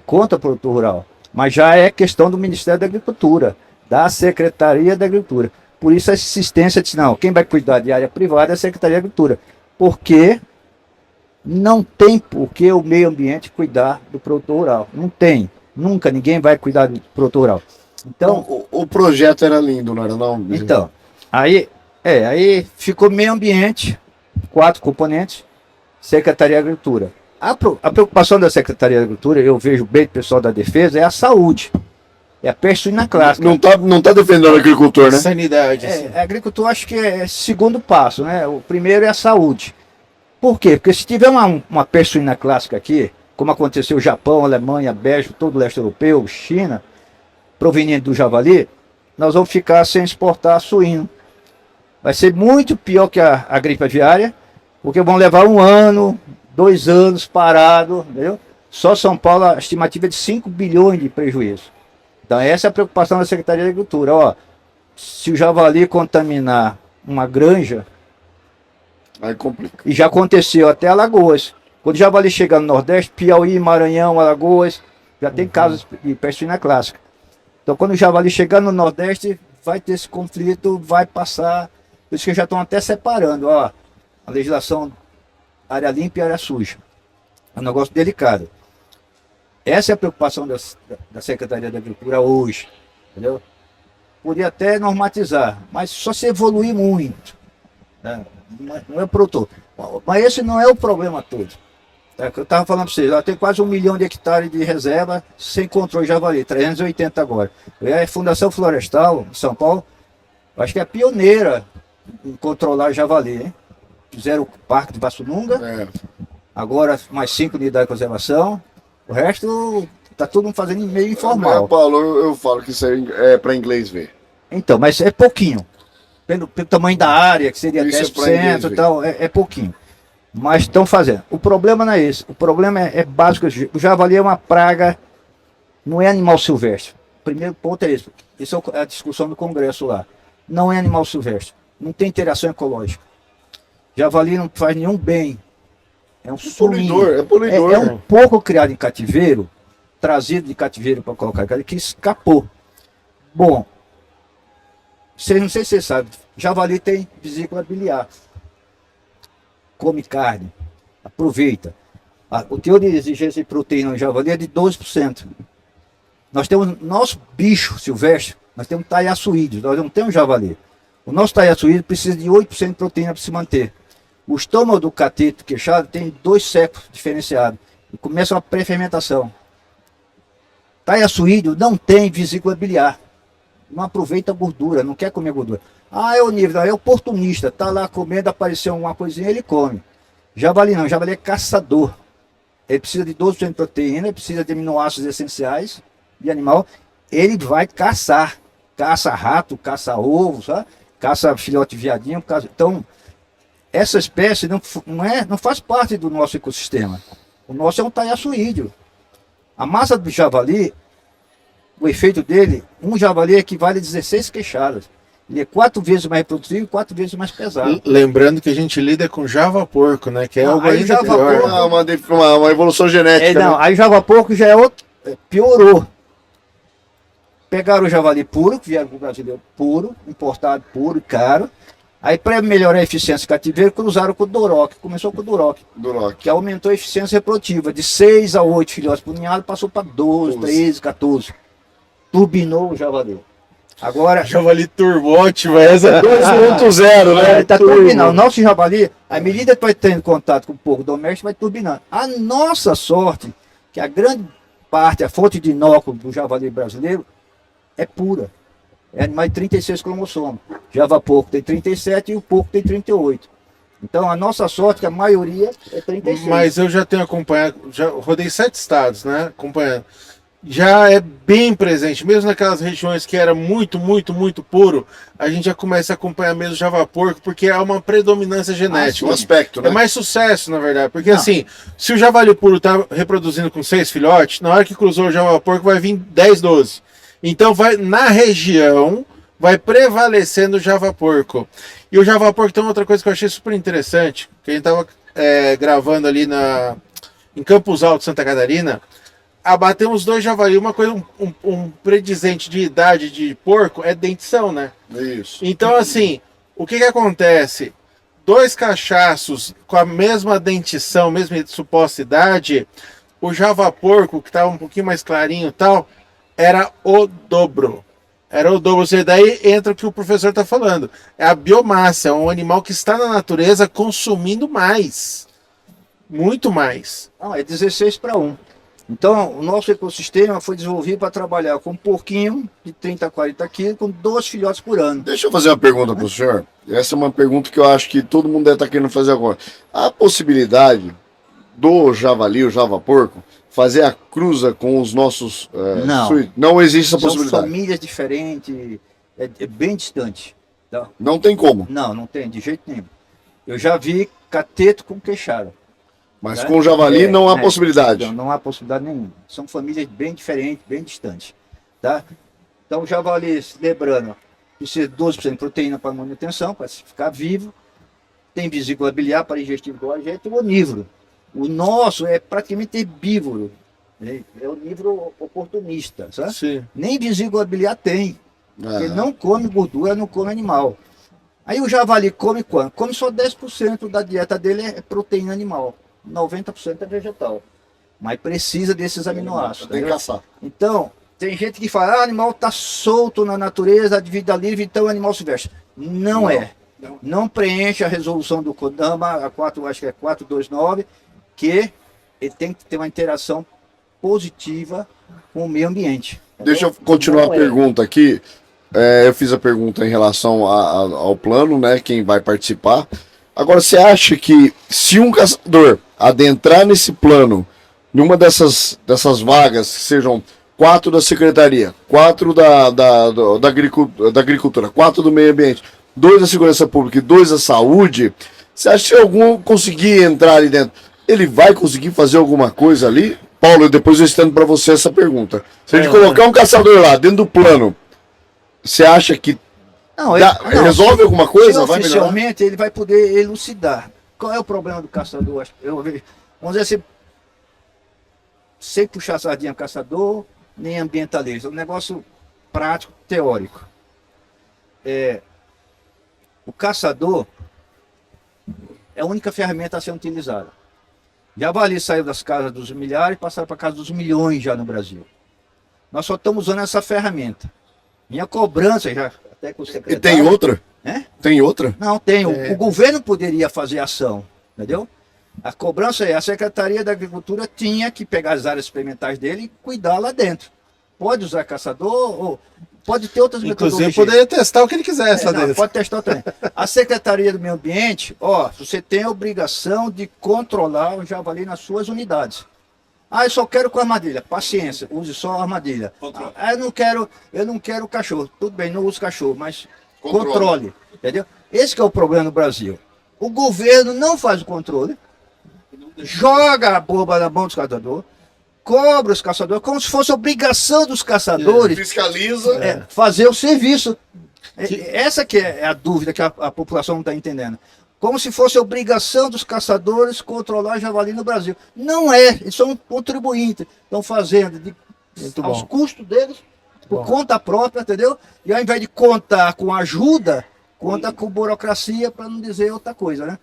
contra o produtor rural. Mas já é questão do Ministério da Agricultura, da Secretaria da Agricultura. Por isso a insistência de não, quem vai cuidar de área privada é a Secretaria da Agricultura. Porque não tem por que o meio ambiente cuidar do produtor rural. Não tem. Nunca ninguém vai cuidar do produtor rural. Então, O projeto era lindo, não era não? então aí ficou meio ambiente, 4 componentes, Secretaria da Agricultura. A preocupação da Secretaria da Agricultura, eu vejo bem o pessoal da defesa, é a saúde. É a peste suína clássica. Não tá defendendo o agricultor, né? Sanidade, assim. A agricultura acho que é segundo passo, né? O primeiro é a saúde. Por quê? Porque se tiver uma peste suína clássica aqui, como aconteceu no Japão, Alemanha, Bélgica, todo o leste europeu, China, proveniente do javali, nós vamos ficar sem exportar suíno. Vai ser muito pior que a gripe aviária, porque vão levar 1 ano, 2 anos parado, entendeu? Só São Paulo, a estimativa é de 5 bilhões de prejuízo. Então essa é a preocupação da Secretaria da Agricultura. Ó, se o javali contaminar uma granja, Aí complica. e já aconteceu até Alagoas. Quando o javali chega no Nordeste, Piauí, Maranhão, Alagoas, já tem casos de peste suína clássica. Então quando o javali chegar no Nordeste, vai ter esse conflito, vai passar. Por isso que já estão até separando, ó, a legislação área limpa e área suja. É um negócio delicado. Essa é a preocupação da Secretaria da Agricultura hoje, entendeu? Podia até normatizar, mas só se evoluir muito, né? Não é o produtor. Mas esse não é o problema todo. Eu estava falando para vocês, ela tem quase 1 milhão de hectares de reserva sem controle de javali, 380 agora. A Fundação Florestal de São Paulo, acho que é a pioneira em controlar javali, hein? Fizeram o Parque de Vassununga, agora mais 5 unidades de conservação, o resto está todo mundo fazendo meio informal. Paulo, eu falo que isso aí é para inglês ver. Então, mas é pouquinho. Pelo tamanho da área, que seria Isso é 10% e tal, é pouquinho. Mas estão fazendo. O problema não é esse. O problema é básico. O javali é uma praga, não é animal silvestre. O primeiro ponto é esse. Isso é a discussão do Congresso lá. Não é animal silvestre. Não tem interação ecológica. Javali não faz nenhum bem. É um Poluidor, é poluidor. É um pouco criado em cativeiro, trazido de cativeiro para colocar aqui, que escapou. Bom, não sei se você sabe, javali tem vesícula biliar. Come carne, aproveita. O teor de exigência de proteína no javali é de 12%. Nós temos nosso bicho silvestre, nós temos taiaçuídeos, nós não temos javali. O nosso taiaçuídeo precisa de 8% de proteína para se manter. O estômago do cateto queixado tem 2 séculos diferenciados e começa uma pré-fermentação. Taiaçuídeo não tem vesícula biliar. Não aproveita a gordura, não quer comer gordura. É o nível, é oportunista, tá lá comendo, apareceu uma coisinha, ele come. Javali não, javali é caçador. Ele precisa de 12% de proteína, ele precisa de aminoácidos essenciais de animal. Ele vai caçar. Caça rato, caça ovo, sabe? Caça filhote de viadinho. Então, essa espécie não faz parte do nosso ecossistema. O nosso é um taiaçuídeo. A massa do javali, o efeito dele, um javali equivale a 16 queixadas. Ele é 4 vezes mais reprodutivo e 4 vezes mais pesado. Lembrando que a gente lida com java-porco, né? Que é algo aí ainda java-porco- pior. Uma evolução genética. Não, né? aí java-porco já é outro, piorou. Pegaram o javali puro, que vieram para o brasileiro puro, importado puro, caro. Aí, para melhorar a eficiência do cativeiro, cruzaram com o Duroc. Começou com o Duroc, Duroc. que aumentou a eficiência reprodutiva. De 6 a 8 filhotes por ninhada, passou para 12, 13, 14. Turbinou o javali. Agora, Javali turbo, ótima essa. 2.0, né? tá turbinando. O nosso javali, à medida que vai tendo contato com o porco doméstico, vai turbinando. A nossa sorte, que a grande parte, a fonte de inóculo do javali brasileiro, é pura. É mais de 36 cromossomos. Java-porco tem 37 e o porco tem 38. Então a nossa sorte, que a maioria é 36. Mas eu já tenho acompanhado, já rodei 7 estados, né? Acompanhando. Já é bem presente, mesmo naquelas regiões que era muito puro, a gente já começa a acompanhar mesmo java-porco, porque há uma predominância genética. Um aspecto, né? É mais sucesso, na verdade, porque Não. assim, se o javali puro tá reproduzindo com 6 filhotes, na hora que cruzou o java-porco vai vir 10, 12. Então vai na região, vai prevalecendo o java-porco. E o java-porco tem outra coisa que eu achei super interessante, que a gente tava gravando ali em Campos Altos, Santa Catarina. Abatemos 2 javali. Uma coisa, um predizente de idade de porco é dentição, né? Isso. Então, assim, o que acontece? 2 cachaços com a mesma dentição, mesma suposta idade, o java-porco, que estava um pouquinho mais clarinho e tal, era o dobro. Era o dobro. E daí entra o que o professor está falando. É a biomassa, é um animal que está na natureza consumindo mais. Muito mais. Não, é 16 para 1. Então, o nosso ecossistema foi desenvolvido para trabalhar com um porquinho de 30 a 40 quilos, com 2 filhotes por ano. Deixa eu fazer uma pergunta para o senhor. Essa é uma pergunta que eu acho que todo mundo deve estar querendo fazer agora. Há possibilidade do javali, o java-porco, fazer a cruza com os nossos... Não. Não existe essa São possibilidade. famílias diferentes, é bem distante. Tá? Não tem como. Não tem, de jeito nenhum. Eu já vi cateto com queixada. Mas Né? com o javali não há né? possibilidade. Não há possibilidade nenhuma. São famílias bem diferentes, bem distantes. Tá? Então o javali, lembrando, precisa de 12% de proteína para manutenção, para ficar vivo. Tem vesícula biliar para digestivo igual a gente, o onívoro. O nosso é praticamente herbívoro. Né? É onívoro oportunista. Sabe? Sim. Nem vesícula biliar tem. Ele Ah, não come gordura, não come animal. Aí o javali come quanto? Come só 10% da dieta dele é proteína animal. 90% é vegetal. Mas precisa desses aminoácidos. tem que entendeu? caçar. Então, tem gente que fala, o animal está solto na natureza, de vida livre, então é animal silvestre. Não é. Não preenche a resolução do CODAMA, acho que é 429, que ele tem que ter uma interação positiva com o meio ambiente. Deixa eu continuar Não a é. pergunta aqui. Eu fiz a pergunta em relação ao plano, né? Quem vai participar. Agora, você acha que se um caçador adentrar nesse plano, numa dessas vagas, que sejam 4 da secretaria, 4 da agricultura, 4 do meio ambiente, 2 da segurança pública e 2 da saúde, você acha que se algum conseguir entrar ali dentro, ele vai conseguir fazer alguma coisa ali? Paulo, depois eu estendo para você essa pergunta. Se a gente colocar um caçador lá dentro do plano, você acha que Não, resolve alguma coisa? Se Vai melhorar? oficialmente ele vai poder elucidar. Qual é o problema do caçador? Eu vejo, vamos dizer assim, sem puxar sardinha caçador, nem ambientalista. É um negócio prático, teórico. O caçador é a única ferramenta a ser utilizada. Javali saiu das casas dos milhares e passaram para a casa dos milhões já no Brasil. Nós só estamos usando essa ferramenta. Minha cobrança já, até com o E secretário... tem outra? É? Tem outra? Não, tem. O governo poderia fazer ação, entendeu? A cobrança é, a Secretaria da Agricultura tinha que pegar as áreas experimentais dele e cuidar lá dentro. Pode usar caçador, ou pode ter outras Inclusive, metodologias. poderia testar o que ele quisesse lá Não, dentro. pode testar também. A Secretaria do Meio Ambiente, você tem a obrigação de controlar o javali nas suas unidades. Eu só quero com armadilha. Paciência, use só a armadilha. Eu não quero cachorro. Tudo bem, não use cachorro, mas controle. Entendeu? Esse que é o problema no Brasil. O governo não faz o controle, joga a bomba na mão dos caçadores, cobra os caçadores, como se fosse obrigação dos caçadores Fiscaliza. fazer o serviço. Essa que é a dúvida que a população não está entendendo. Como se fosse obrigação dos caçadores controlar javali no Brasil. Não é, eles são contribuintes, estão fazendo aos custos deles, por conta própria, entendeu? E ao invés de contar com ajuda, conta com burocracia, para não dizer outra coisa, né?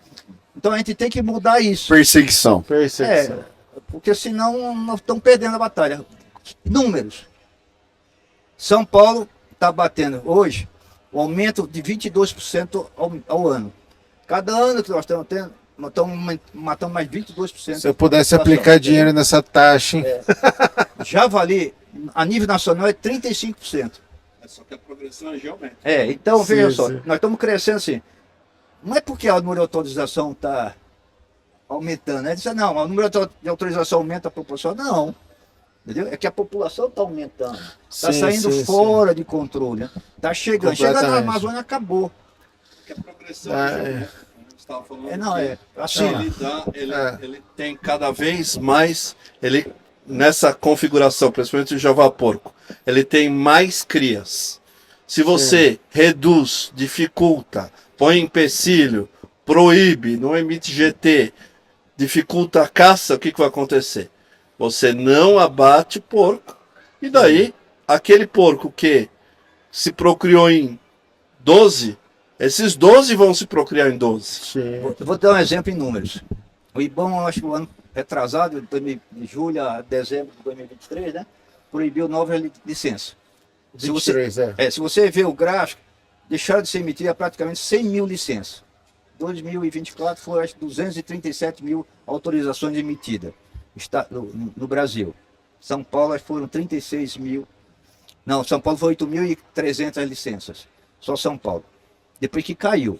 Então a gente tem que mudar isso. Perseguição. Porque senão nós estamos perdendo a batalha. Números. São Paulo está batendo hoje um aumento de 22% ao ano. Cada ano que nós estamos tendo, nós estamos matando mais 22%. Se eu pudesse aplicar dinheiro nessa taxa, hein? Javali, a nível nacional, é 35%. Só que a progressão é geométrica. Então veja só, nós estamos crescendo assim. Não é porque o número de autorização está aumentando, né? Diz, não, o número de autorização aumenta a população. Não. Entendeu? É que a população está aumentando. Está saindo fora de controle. Está chegando. Chegando na Amazônia, acabou. Porque a progressão é geométrica. Você estava falando assim. Ele tem cada vez mais, nessa configuração, principalmente o javaporco, ele tem mais crias. Se você reduz, dificulta, põe empecilho, proíbe, não emite GT, dificulta a caça, o que vai acontecer? Você não abate porco. E daí, aquele porco que se procriou em 12, esses 12 vão se procriar em 12. Vou dar um exemplo em números. O IBAMA, acho que o ano retrasado, de julho a dezembro de 2023, né, proibiu novas licenças. Se você ver o gráfico, deixaram de ser emitidas praticamente 100 mil licenças. 2024 foram, acho, 237 mil autorizações emitidas no Brasil. São Paulo, acho que foram 36 mil. Não, São Paulo foi 8.300 licenças. Só São Paulo. Depois que caiu.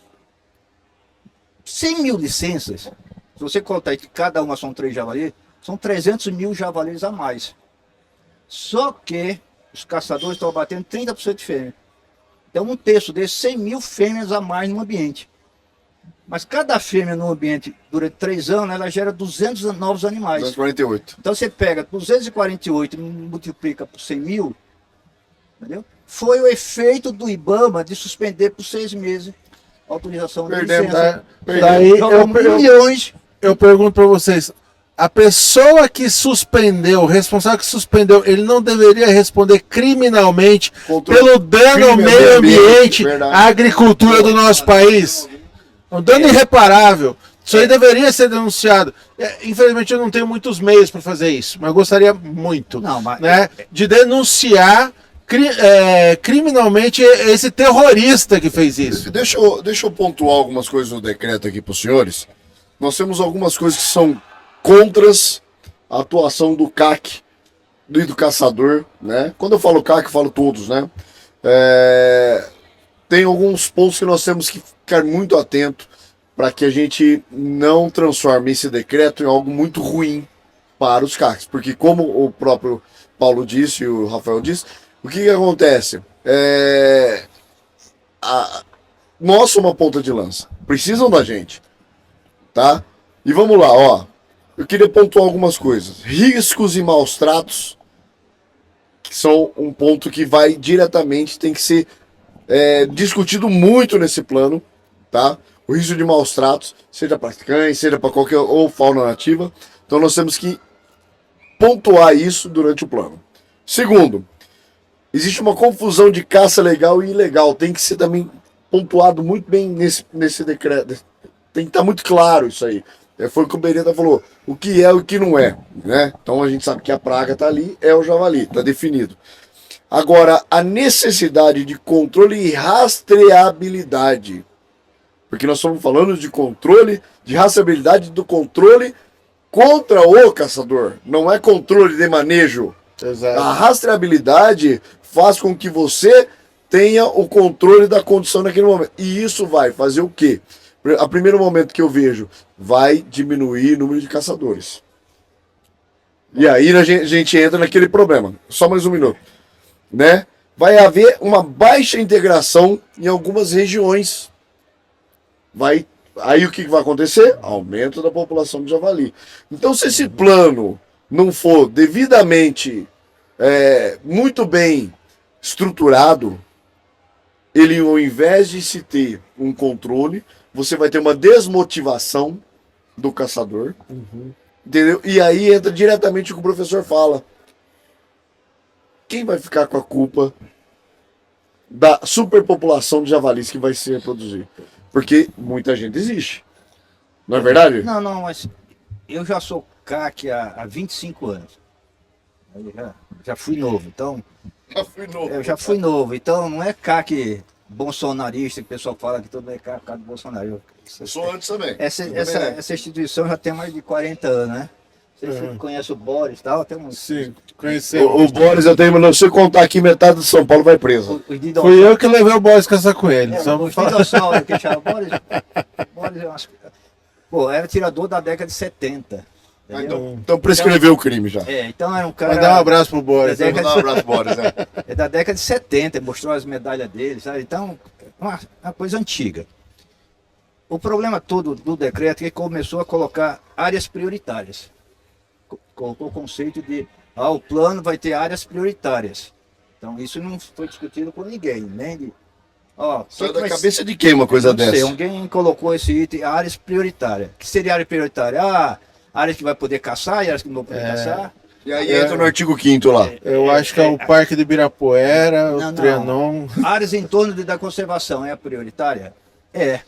100 mil licenças, se você contar que cada uma são 3 javalis, são 300 mil javalis a mais. Só que os caçadores estão batendo 30% de fêmea. Então um terço desses 100 mil fêmeas a mais no ambiente. Mas cada fêmea no ambiente, durante 3 anos, ela gera 200 novos animais. 248. Então você pega 248 e multiplica por 100 mil, entendeu? Foi o efeito do IBAMA de suspender por 6 meses a autorização de licença. Daí milhões. Eu pergunto para vocês, a pessoa que suspendeu, o responsável que suspendeu, ele não deveria responder criminalmente pelo dano ao meio ambiente, à agricultura do nosso país? Um dano irreparável. Isso aí deveria ser denunciado. Infelizmente eu não tenho muitos meios para fazer isso, mas gostaria muito, né, de denunciar criminalmente esse terrorista que fez isso. Deixa eu pontuar algumas coisas no decreto aqui para os senhores. Nós temos algumas coisas que são contras a atuação do CAC e do caçador, né? Quando eu falo CAC, eu falo todos, né? Tem alguns pontos que nós temos que ficar muito atento para que a gente não transforme esse decreto em algo muito ruim para os CACs. Porque como o próprio Paulo disse e o Rafael disse, o que acontece? Nós somos uma ponta de lança. Precisam da gente. Tá? E vamos lá, ó. Eu queria pontuar algumas coisas. Riscos e maus tratos, que são um ponto que vai diretamente, tem que ser discutido muito nesse plano, tá? O risco de maus tratos, seja para cães, seja para qualquer ou fauna nativa. Então nós temos que pontuar isso durante o plano. Segundo, existe uma confusão de caça legal e ilegal. Tem que ser também pontuado muito bem nesse decreto. Tem que estar muito claro isso aí. Foi o que o Beretta falou, o que é e o que não é, né? Então a gente sabe que a praga está ali, é o javali, está definido. Agora, a necessidade de controle e rastreabilidade, porque nós estamos falando de controle, de rastreabilidade do controle contra o caçador, não é controle de manejo. Exato. A rastreabilidade faz com que você tenha o controle da condição naquele momento. E isso vai fazer o quê? A primeiro momento que eu vejo, vai diminuir o número de caçadores. E aí a gente entra naquele problema. Só mais um minuto. Né? Vai haver uma baixa integração em algumas regiões. Aí o que vai acontecer? Aumento da população de javali. Então, se esse plano não for devidamente muito bem estruturado, ele, ao invés de se ter um controle, você vai ter uma desmotivação do caçador, entendeu? E aí entra diretamente o que o professor fala. Quem vai ficar com a culpa da superpopulação de javalis que vai se reproduzir? Porque muita gente existe. Não é verdade? Não, mas eu já sou CAC há 25 anos. Eu já fui novo, então. Eu já fui novo, então não é CAC bolsonarista que o pessoal fala que todo mundo é CAC do Bolsonaro. Eu sou antes também. Essa instituição já tem mais de 40 anos, né? Você conhece o Boris e tal, tem um. Sim, conheceu. O Boris, eu tenho, mas se eu contar aqui, metade de São Paulo vai preso. Fui eu que levei o Boris caçar com ele. Só vou Os falar. dinossauros que chama Boris. Boris é umas... Pô, era tirador da década de 70. Ah, Entendeu? então prescreveu o crime já. Então era um cara. Mandar um abraço pro Boris. Da Vou década dar um abraço, Boris. Né? É da década de 70, mostrou as medalhas dele, sabe? Então, uma coisa antiga. O problema todo do decreto é que começou a colocar áreas prioritárias. Colocou o conceito de, o plano vai ter áreas prioritárias. Então, isso não foi discutido com ninguém, nem de... Saiu da cabeça de quem uma coisa não sei, dessa? alguém colocou esse item, áreas prioritárias. O que seria área prioritária? Áreas que vai poder caçar e áreas que não vão poder caçar. E aí entra no artigo 5º lá. Eu acho que é o Parque de Ibirapuera, Não. o Trianon. Áreas em torno da conservação é a prioritária? É,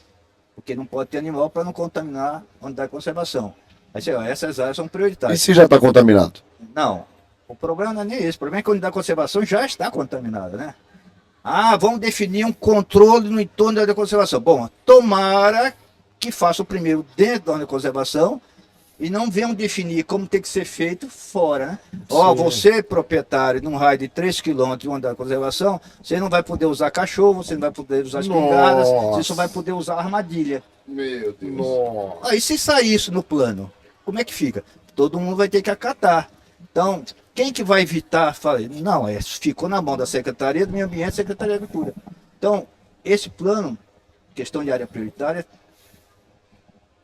porque não pode ter animal para não contaminar onde dá conservação. Aí, essas áreas são E prioritárias. se já está contaminado? Não, o problema não é nem esse. O problema é que a unidade de conservação já está contaminada, né? Vamos definir um controle no entorno da conservação. Bom, tomara que faça o primeiro dentro da unidade de conservação e não venham definir como tem que ser feito fora, né? Você, proprietário de um raio de 3 km de uma unidade de conservação, você não vai poder usar cachorro, você não vai poder usar espingardas, você só vai poder usar armadilha. Meu Deus. Nossa. Aí se sair isso no plano, como é que fica? Todo mundo vai ter que acatar. Então, quem que vai evitar? Falei, não, ficou na mão da Secretaria do Meio Ambiente e Secretaria da Agricultura. Então, esse plano, questão de área prioritária,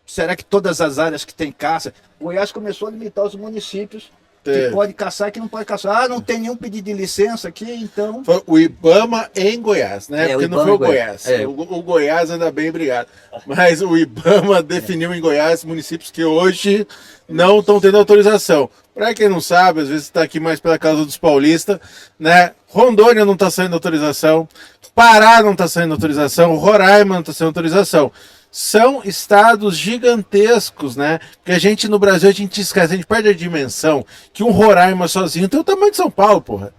será que todas as áreas que tem caça, Goiás começou a limitar os municípios que pode caçar e que não pode caçar. Não tem nenhum pedido de licença aqui, então... Foi o Ibama em Goiás, né? Porque não foi o Goiás. É. O Goiás ainda bem, obrigado. Mas o Ibama definiu em Goiás municípios que hoje não estão tendo autorização. Para quem não sabe, às vezes está aqui mais pela causa dos paulistas, né? Rondônia não está saindo autorização, Pará não está saindo autorização, Roraima não está saindo autorização. São estados gigantescos, né? Porque a gente no Brasil, a gente esquece, a gente perde a dimensão que um Roraima sozinho tem o tamanho de São Paulo, porra.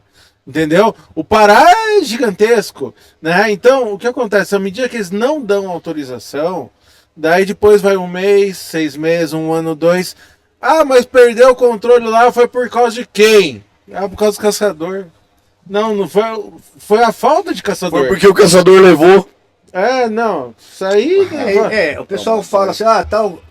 Entendeu? O Pará é gigantesco, né? Então, o que acontece? À medida que eles não dão autorização, daí depois vai 1 mês, 6 meses, 1 ano, 2. Mas perdeu o controle lá, foi por causa de quem? Por causa do caçador. Não foi, foi a falta de caçador. Foi porque o caçador levou. Não, isso aí... o pessoal fala assim, tal...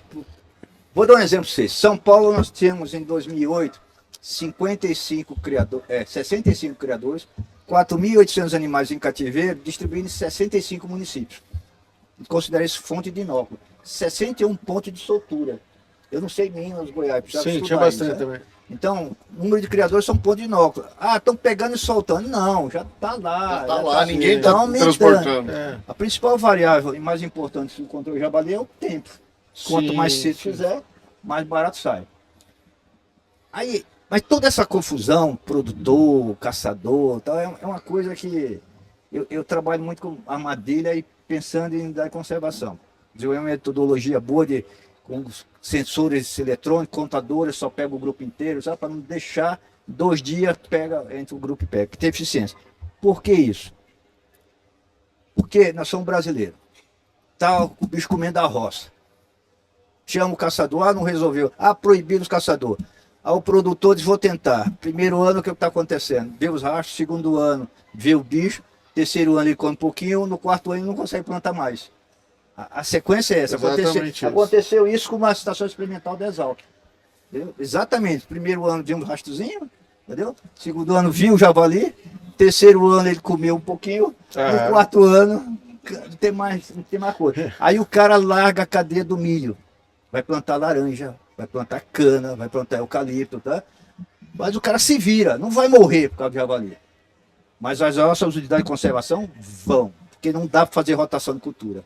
Vou dar um exemplo para vocês. São Paulo nós tínhamos em 2008 65 criadores, 4.800 animais em cativeiro, distribuídos em 65 municípios. Considera isso fonte de inóculo. 61 pontos de soltura. Eu não sei Minas, Goiás, precisava Sim, estudar tinha bastante isso, né? também. Então, o número de criadores são pontos de inóculo. Estão pegando e soltando. Não, já está lá. Já tá lá, ninguém tá está aumentando. transportando. A principal variável e mais importante do controle de javali é o tempo. Quanto Sim, mais cedo sim. fizer, mais barato sai. Mas toda essa confusão, produtor, caçador, tal, é uma coisa que eu trabalho muito com armadilha e pensando em dar conservação. Desenvolver uma metodologia boa com sensores eletrônicos, contadores, só pega o grupo inteiro, sabe? Para não deixar 2 dias, entre o grupo e pega, que tem eficiência. Por que isso? Porque nós somos brasileiros. Tá o bicho comendo a roça. Chama o caçador, não resolveu. Proibiram os caçadores. O produtor diz, vou tentar. Primeiro ano, o que está acontecendo? Vê os rastros, segundo ano, vê o bicho, terceiro ano ele come um pouquinho, no quarto ano ele não consegue plantar mais. A sequência é essa. Aconteceu isso com uma estação experimental da Exalc. Entendeu? Exatamente. Primeiro ano viu um rastrozinho, entendeu? Segundo ano viu o javali, terceiro ano ele comeu um pouquinho, no quarto ano não tem mais coisa. Aí o cara larga a cadeia do milho, vai plantar laranja, vai plantar cana, vai plantar eucalipto, tá? Mas o cara se vira, não vai morrer por causa do javali. Mas as nossas unidades de conservação vão. porque não dá para fazer rotação de cultura.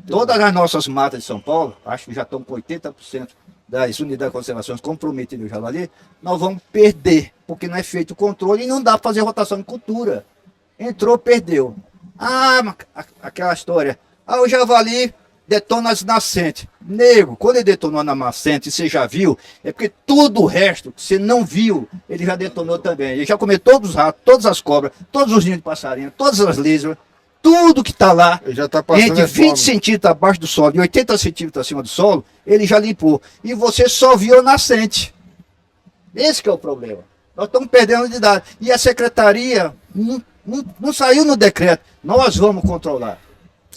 Todas as nossas matas de São Paulo, acho que já estão com 80% das unidades de conservação comprometidas no javali, nós vamos perder, porque não é feito o controle e não dá para fazer rotação de cultura. Entrou, perdeu. Aquela história. O javali detona as nascentes. Nego, quando ele detonou na nascente, você já viu, é porque tudo o resto que você não viu, ele já detonou também. Ele já comeu todos os ratos, todas as cobras, todos os ninhos de passarinho, todas as lésbias, tudo que está lá, Ele já tá passando entre 20 fome. centímetros abaixo do solo e 80 centímetros acima do solo, ele já limpou. E você só viu a nascente. Esse que é o problema. Nós estamos perdendo unidade. E a secretaria não saiu no decreto. Nós vamos controlar.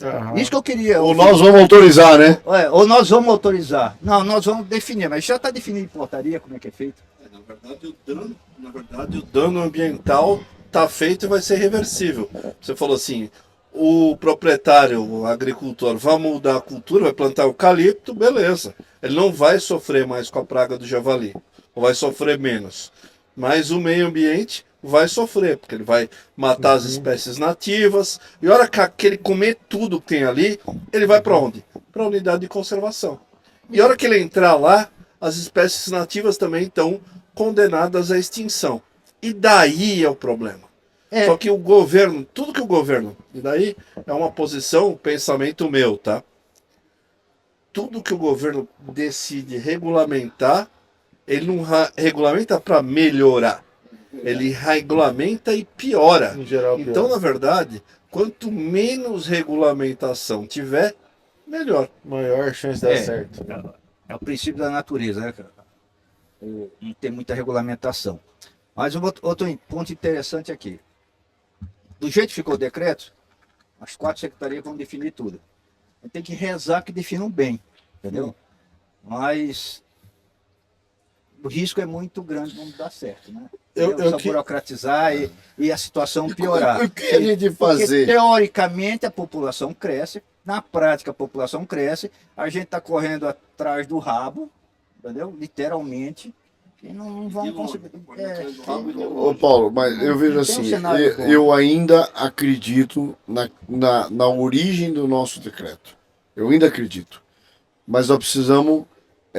Aham. Isso que eu queria. Ou nós vamos autorizar, né? Ou nós vamos autorizar. Não, nós vamos definir, mas já está definido em portaria como é que é feito. Na verdade, o dano ambiental está feito e vai ser reversível. Você falou assim, o proprietário, o agricultor, vai mudar a cultura, vai plantar eucalipto, beleza. Ele não vai sofrer mais com a praga do javali, ou vai sofrer menos. Mas o meio ambiente vai sofrer, porque ele vai matar as espécies nativas, e a hora que ele comer tudo que tem ali, ele vai para onde? Para a unidade de conservação. E a hora que ele entrar lá, as espécies nativas também estão condenadas à extinção. E daí é o problema. Só que o governo, tudo que o governo, e daí é uma posição, um pensamento meu, tá? Tudo que o governo decide regulamentar, ele não regulamenta para melhorar. Ele regulamenta e piora. Em geral, pior. Então, na verdade, quanto menos regulamentação tiver, melhor. Maior chance de dar certo. É o princípio da natureza, né, cara? Não tem muita regulamentação. Mas outro ponto interessante aqui. Do jeito que ficou o decreto, as 4 secretarias vão definir tudo. A gente tem que rezar que definam bem, entendeu? Mas o risco é muito grande de não dar certo, né? Só burocratizar e a situação piorar. O que a gente fazer? Porque, teoricamente, a população cresce, na prática a população cresce, a gente está correndo atrás do rabo, entendeu? Literalmente, e não vão conseguir. Ô Paulo, mas eu vejo assim, cenário bom. eu ainda acredito na origem do nosso decreto. Eu ainda acredito. Mas nós precisamos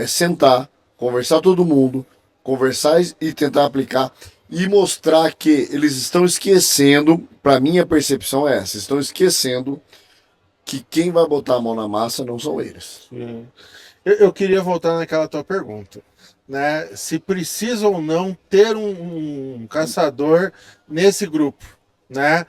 sentar, conversar todo mundo, conversar e tentar aplicar e mostrar que eles estão esquecendo, para minha percepção é essa, estão esquecendo que quem vai botar a mão na massa não são eles. Sim. Eu queria voltar naquela tua pergunta, né? Se precisa ou não ter um caçador nesse grupo, né?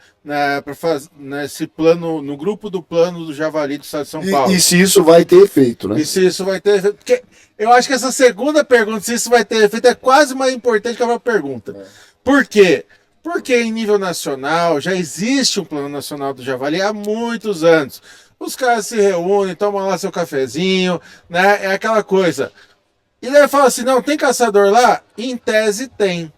Para fazer nesse plano, no grupo do plano do javali do estado de São Paulo. E se isso vai ter efeito, né? E se isso vai ter efeito? Porque eu acho que essa segunda pergunta, se isso vai ter efeito, é quase mais importante que a própria pergunta. Por quê? Porque em nível nacional já existe um plano nacional do javali há muitos anos. Os caras se reúnem, tomam lá seu cafezinho, né? É aquela coisa. E daí fala assim, não, tem caçador lá? Em tese tem.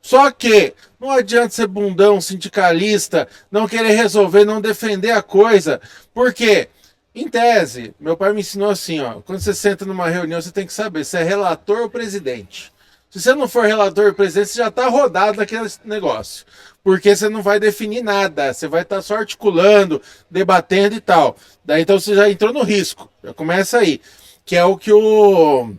Só que não adianta ser bundão, sindicalista, não querer resolver, não defender a coisa. Por quê? Em tese, meu pai me ensinou assim, ó, quando você senta numa reunião, você tem que saber se é relator ou presidente. Se você não for relator ou presidente, você já está rodado naquele negócio. Porque você não vai definir nada, você vai estar só articulando, debatendo e tal. Daí então você já entrou no risco, já começa aí. Que é o que o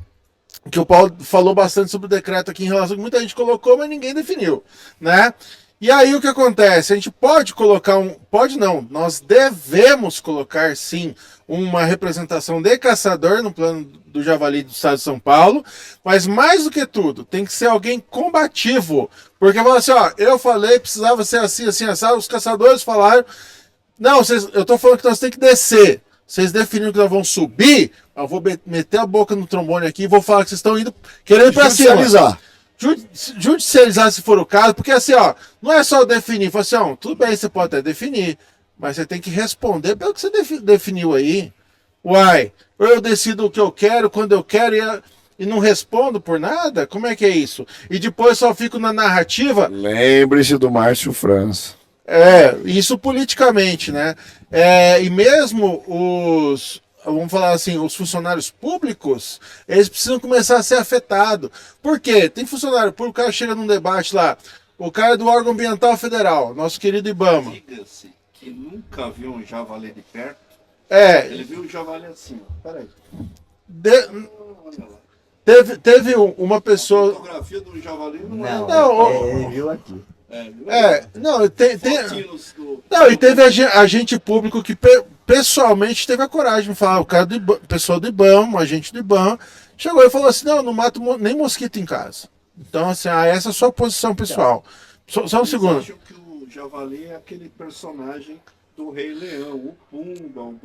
Paulo falou bastante sobre o decreto aqui em relação que muita gente colocou, mas ninguém definiu, né? E aí o que acontece? A gente pode colocar pode não, nós devemos colocar sim uma representação de caçador no plano do javali do estado de São Paulo, mas mais do que tudo, tem que ser alguém combativo, porque fala assim, ó, eu falei, precisava ser assim, assim, assim, os caçadores falaram, não, eu tô falando que nós temos que descer, vocês definiram que nós vamos subir, eu vou meter a boca no trombone aqui e vou falar que vocês estão indo, querendo ir pra cima. Judicializar se for o caso, porque assim, ó, não é só definir, fala assim, ó, tudo bem, você pode até definir, mas você tem que responder pelo que você definiu aí. Uai, eu decido o que eu quero, quando eu quero e não respondo por nada? Como é que é isso? E depois só fico na narrativa. Lembre-se do Márcio França. Isso politicamente, né? E mesmo vamos falar assim, os funcionários públicos, eles precisam começar a ser afetados. Por quê? Tem funcionário público, o cara chega num debate lá, o cara do órgão ambiental federal, nosso querido IBAMA. que nunca viu um javali de perto, É, ele viu o javali assim, ó. Peraí. Olha lá. teve uma A pessoa. fotografia do javali não, Não, Não, ele viu aqui. viu? Não, Fotinhos não, e teve agente público que pessoalmente teve a coragem de falar, o cara do pessoal do IBAMA, um agente do IBAMA, chegou e falou assim, não, eu não mato nem mosquito em casa. Então, assim, essa é a sua posição pessoal. Só um Eles segundo. acham que o javali é aquele personagem do Rei Leão, o Pumba, o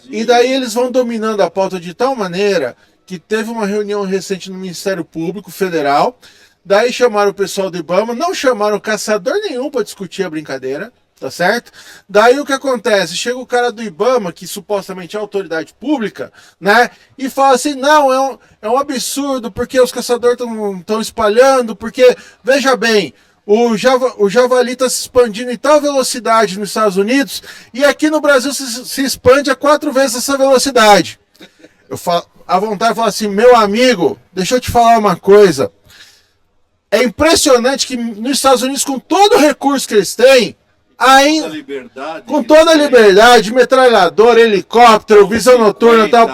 E daí eles vão dominando a pauta de tal maneira que teve uma reunião recente no Ministério Público Federal, daí chamaram o pessoal do IBAMA, não chamaram caçador nenhum para discutir a brincadeira, tá certo? Daí o que acontece? Chega o cara do IBAMA, que supostamente é autoridade pública, né? E fala assim, não, é um absurdo, porque os caçadores estão espalhando, porque, veja bem, o javali está se expandindo em tal velocidade nos Estados Unidos e aqui no Brasil se expande a 4 vezes essa velocidade. Eu falo, a vontade de falar assim, meu amigo, deixa eu te falar uma coisa. É impressionante que nos Estados Unidos, com todo o recurso que eles têm, com toda a liberdade, metralhador, helicóptero, visão noturna, tal,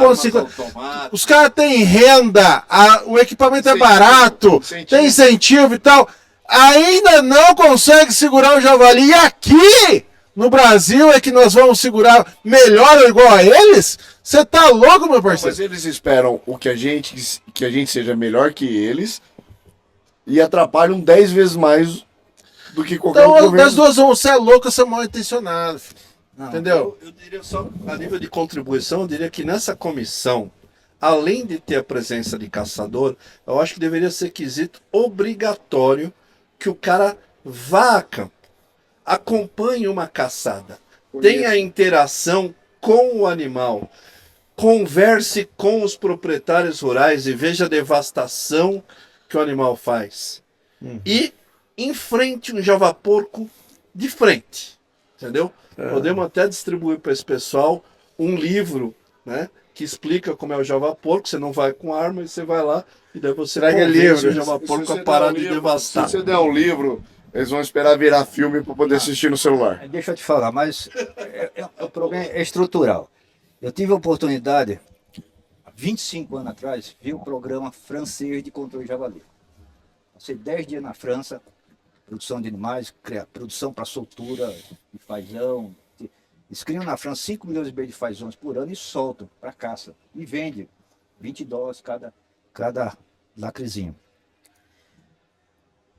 os caras têm renda, o equipamento é barato, tem incentivo e tal. Ainda não consegue segurar o javali. E aqui no Brasil é que nós vamos segurar melhor ou igual a eles? Você tá louco, meu parceiro? Mas eles esperam que a gente seja melhor que eles e atrapalham 10 vezes mais do que qualquer outro Então, governo. das duas, você é louco, você é mal intencionado. Filho. Não, Entendeu? Eu diria só, a nível de contribuição, eu diria que nessa comissão, além de ter a presença de caçador, eu acho que deveria ser quesito obrigatório que o cara vá a campo, acompanhe uma caçada, tenha interação com o animal, converse com os proprietários rurais e veja a devastação que o animal faz. E enfrente um javaporco de frente, entendeu? Podemos até distribuir para esse pessoal um livro, né, que explica como é o javaporco. Você não vai com arma e você vai lá e daí você Traga convence livro. o javaporco a parar de devastar. Se você der um livro, eles vão esperar virar filme para poder assistir no celular. Deixa eu te falar, mas o problema é estrutural. Eu tive a oportunidade, há 25 anos atrás, vi o programa francês de controle de javali. Passei 10 dias na França, produção de animais, produção para soltura de fazão. Eles criam na França 5 milhões de de fazões por ano e soltam para caça. E vende $20 cada lacrezinho.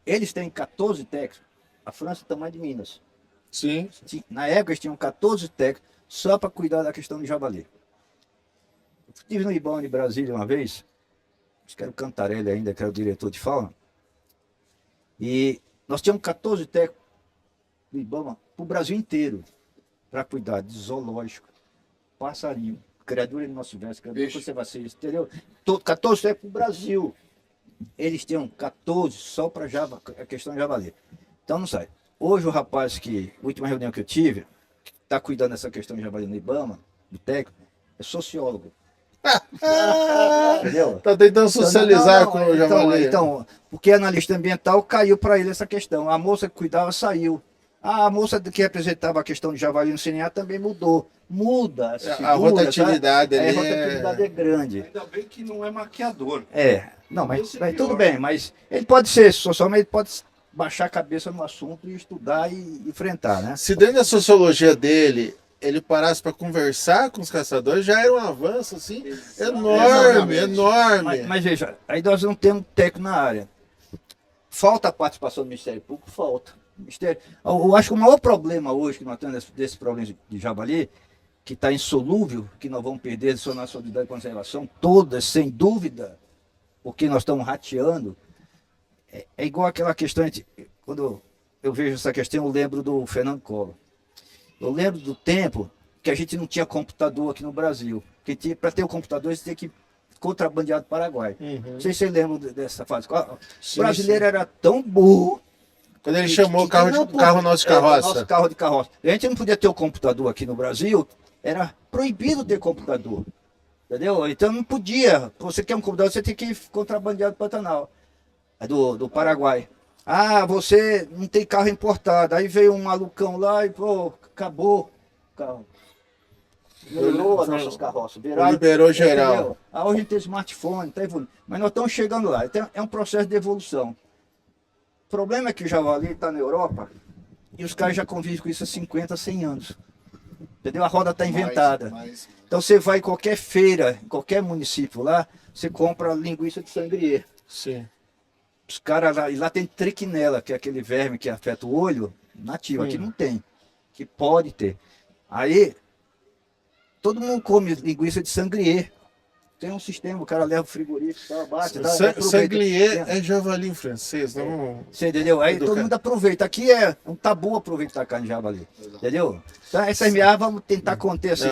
Eles têm 14 técnicos. A França é o tamanho de Minas. Sim. Na época eles tinham 14 técnicos só para cuidar da questão do javali. Eu estive no IBAMA de Brasília uma vez, acho que era o Cantarelli ainda, que era o diretor de fauna, e nós tínhamos 14 técnicos do IBAMA para o Brasil inteiro, para cuidar de zoológico, passarinho, criadura de nosso universo, criadura de conservação, entendeu? 14 técnicos para o Brasil. Eles tinham 14 só para a questão de javali. Então não sai. Hoje o rapaz a última reunião que eu tive, que está cuidando dessa questão de javali no IBAMA, do técnico, é sociólogo. Entendeu? Tá tentando socializar Não, com o javali. Então, porque analista ambiental caiu para ele essa questão. A moça que cuidava saiu. A moça que representava a questão de javali no CNA também mudou. Muda. A rotatividade ali a rotatividade é grande. Ainda bem que não é maquiador. Não, mas Esse é tudo pior. bem, mas ele pode ser socialmente, ele pode baixar a cabeça no assunto e estudar e enfrentar, né? Se dentro da sociologia dele ele parasse para conversar com os caçadores, já era um avanço assim enorme, Exatamente. enorme. Mas veja, aí nós não temos técnico na área. Falta a participação do Ministério Público? Falta. Eu acho que o maior problema hoje que nós temos desse problema de javali, que está insolúvel, que nós vamos perder a sua nacionalidade de conservação, todas, sem dúvida, porque nós estamos rateando, é igual aquela questão, quando eu vejo essa questão, eu lembro do Fernando Collor. Eu lembro do tempo que a gente não tinha computador aqui no Brasil. Para ter o computador, você tinha que contrabandear do Paraguai. Não sei se você lembra dessa fase. O brasileiro era tão burro. Quando ele chamou o carro nosso de carroça. Nosso carro de carroça. A gente não podia ter o computador aqui no Brasil, era proibido ter computador. Entendeu? Então não podia. Você quer um computador, você tem que ir contrabandeado do Pantanal. Do Paraguai. Ah, você não tem carro importado. Aí veio um malucão lá e, pô, acabou. Melhorou as nossas carroças. Liberou geral. Entendeu? Hoje a gente tem smartphone, tá evoluindo. Mas nós estamos chegando lá. Então, é um processo de evolução. O problema é que o javali está na Europa e os caras já convivem com isso há 50, 100 anos. Entendeu? A roda está inventada. Então você vai em qualquer feira, em qualquer município lá, você compra linguiça de sangrier. Sim. Os caras lá, e lá tem triquinela, que é aquele verme que afeta o olho, nativo. Aqui não tem, que pode ter. Aí, todo mundo come linguiça de sangrier. Tem um sistema, o cara leva o frigorífico, tá, bate, Sanglier é javali em francês, não... Você entendeu? Aí todo mundo aproveita. Aqui é um tabu aproveitar a carne de javali. Entendeu? Então essas meadas vamos tentar conter assim.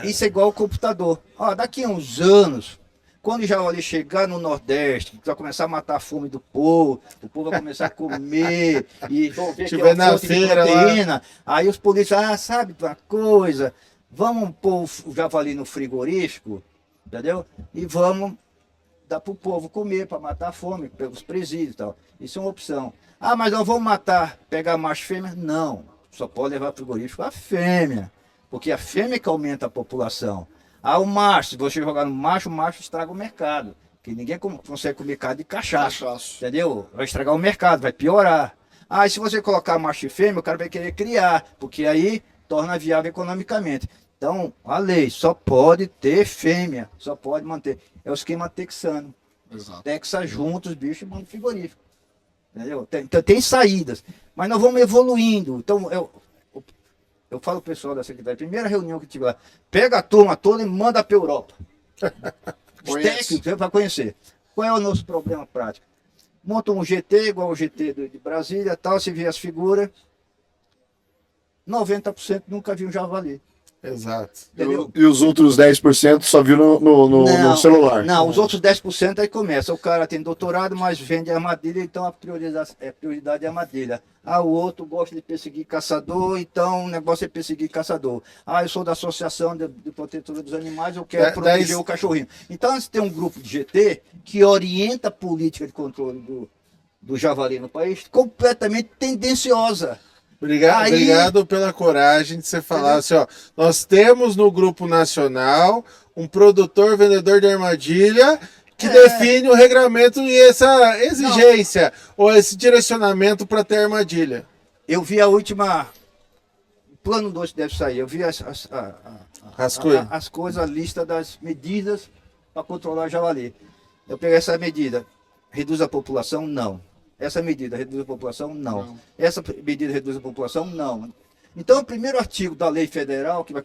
Isso é igual ao computador. Ó, daqui a uns anos, quando o javali chegar no Nordeste, vai começar a matar a fome do povo, o povo vai começar a comer, e vão ver que é uma fonte de proteína. Aí os policiais, sabe uma coisa, vamos pôr o javali no frigorífico, entendeu? E vamos dar para o povo comer, para matar a fome, pelos presídios e tal. Isso é uma opção. Ah, mas nós vamos matar, pegar macho e fêmea? Não, só pode levar frigorífico a fêmea, porque a fêmea que aumenta a população. Ah, o macho, se você jogar no macho, o macho estraga o mercado, que ninguém consegue comer carne de cachaça, entendeu? Vai estragar o mercado, vai piorar. Ah, e se você colocar macho e fêmea, o cara vai querer criar, porque aí torna viável economicamente. Então, a lei só pode ter fêmea, só pode manter. É o esquema texano. Exato. Texa junto os bichos e manda frigorífico. Entendeu? Tem saídas. Mas nós vamos evoluindo. Então, eu falo pro pessoal da secretaria, primeira reunião que tive lá, pega a turma toda e manda para a Europa. Os técnicos, para conhecer. Qual é o nosso problema prático? Monta um GT, igual o GT de Brasília, tal, você vê as figuras, 90% nunca viu um javali. Exato. E os outros 10% só viram no celular. Não, os outros 10% aí começa. O cara tem doutorado, mas vende armadilha, então a prioridade é armadilha. Ah, o outro gosta de perseguir caçador, então o negócio é perseguir caçador. Ah, eu sou da Associação de Protetora dos Animais, eu quero proteger o cachorrinho. Então, você tem um grupo de GT que orienta a política de controle do javali no país completamente tendenciosa. Obrigado pela coragem de você falar assim, ó. Nós temos no Grupo Nacional um produtor, vendedor de armadilha que define o regramento e essa exigência ou esse direcionamento para ter armadilha. Eu vi a última... Plano 2 deve sair. Eu vi as coisas, a lista das medidas para controlar o javali. Eu peguei essa medida. Reduz a população? Não. Essa medida reduz a população? Não. Essa medida reduz a população? Não. Então, o primeiro artigo da lei federal, que vai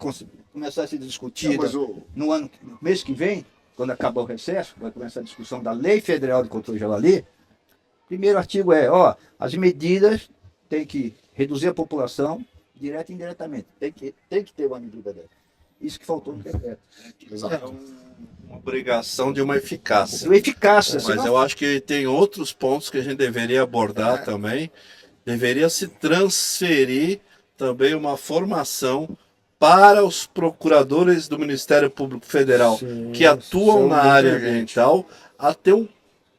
começar a ser discutida no mês que vem, quando acabar o recesso, vai começar a discussão da lei federal de controle de javali. Primeiro artigo é, as medidas têm que reduzir a população, direta e indiretamente. Tem que ter uma medida dessa. Isso que faltou no decreto. Exato. Uma obrigação de uma eficácia. Mas eu acho que tem outros pontos que a gente deveria abordar também. Deveria se transferir também uma formação para os procuradores do Ministério Público Federal que atuam na área ambiental, a ter um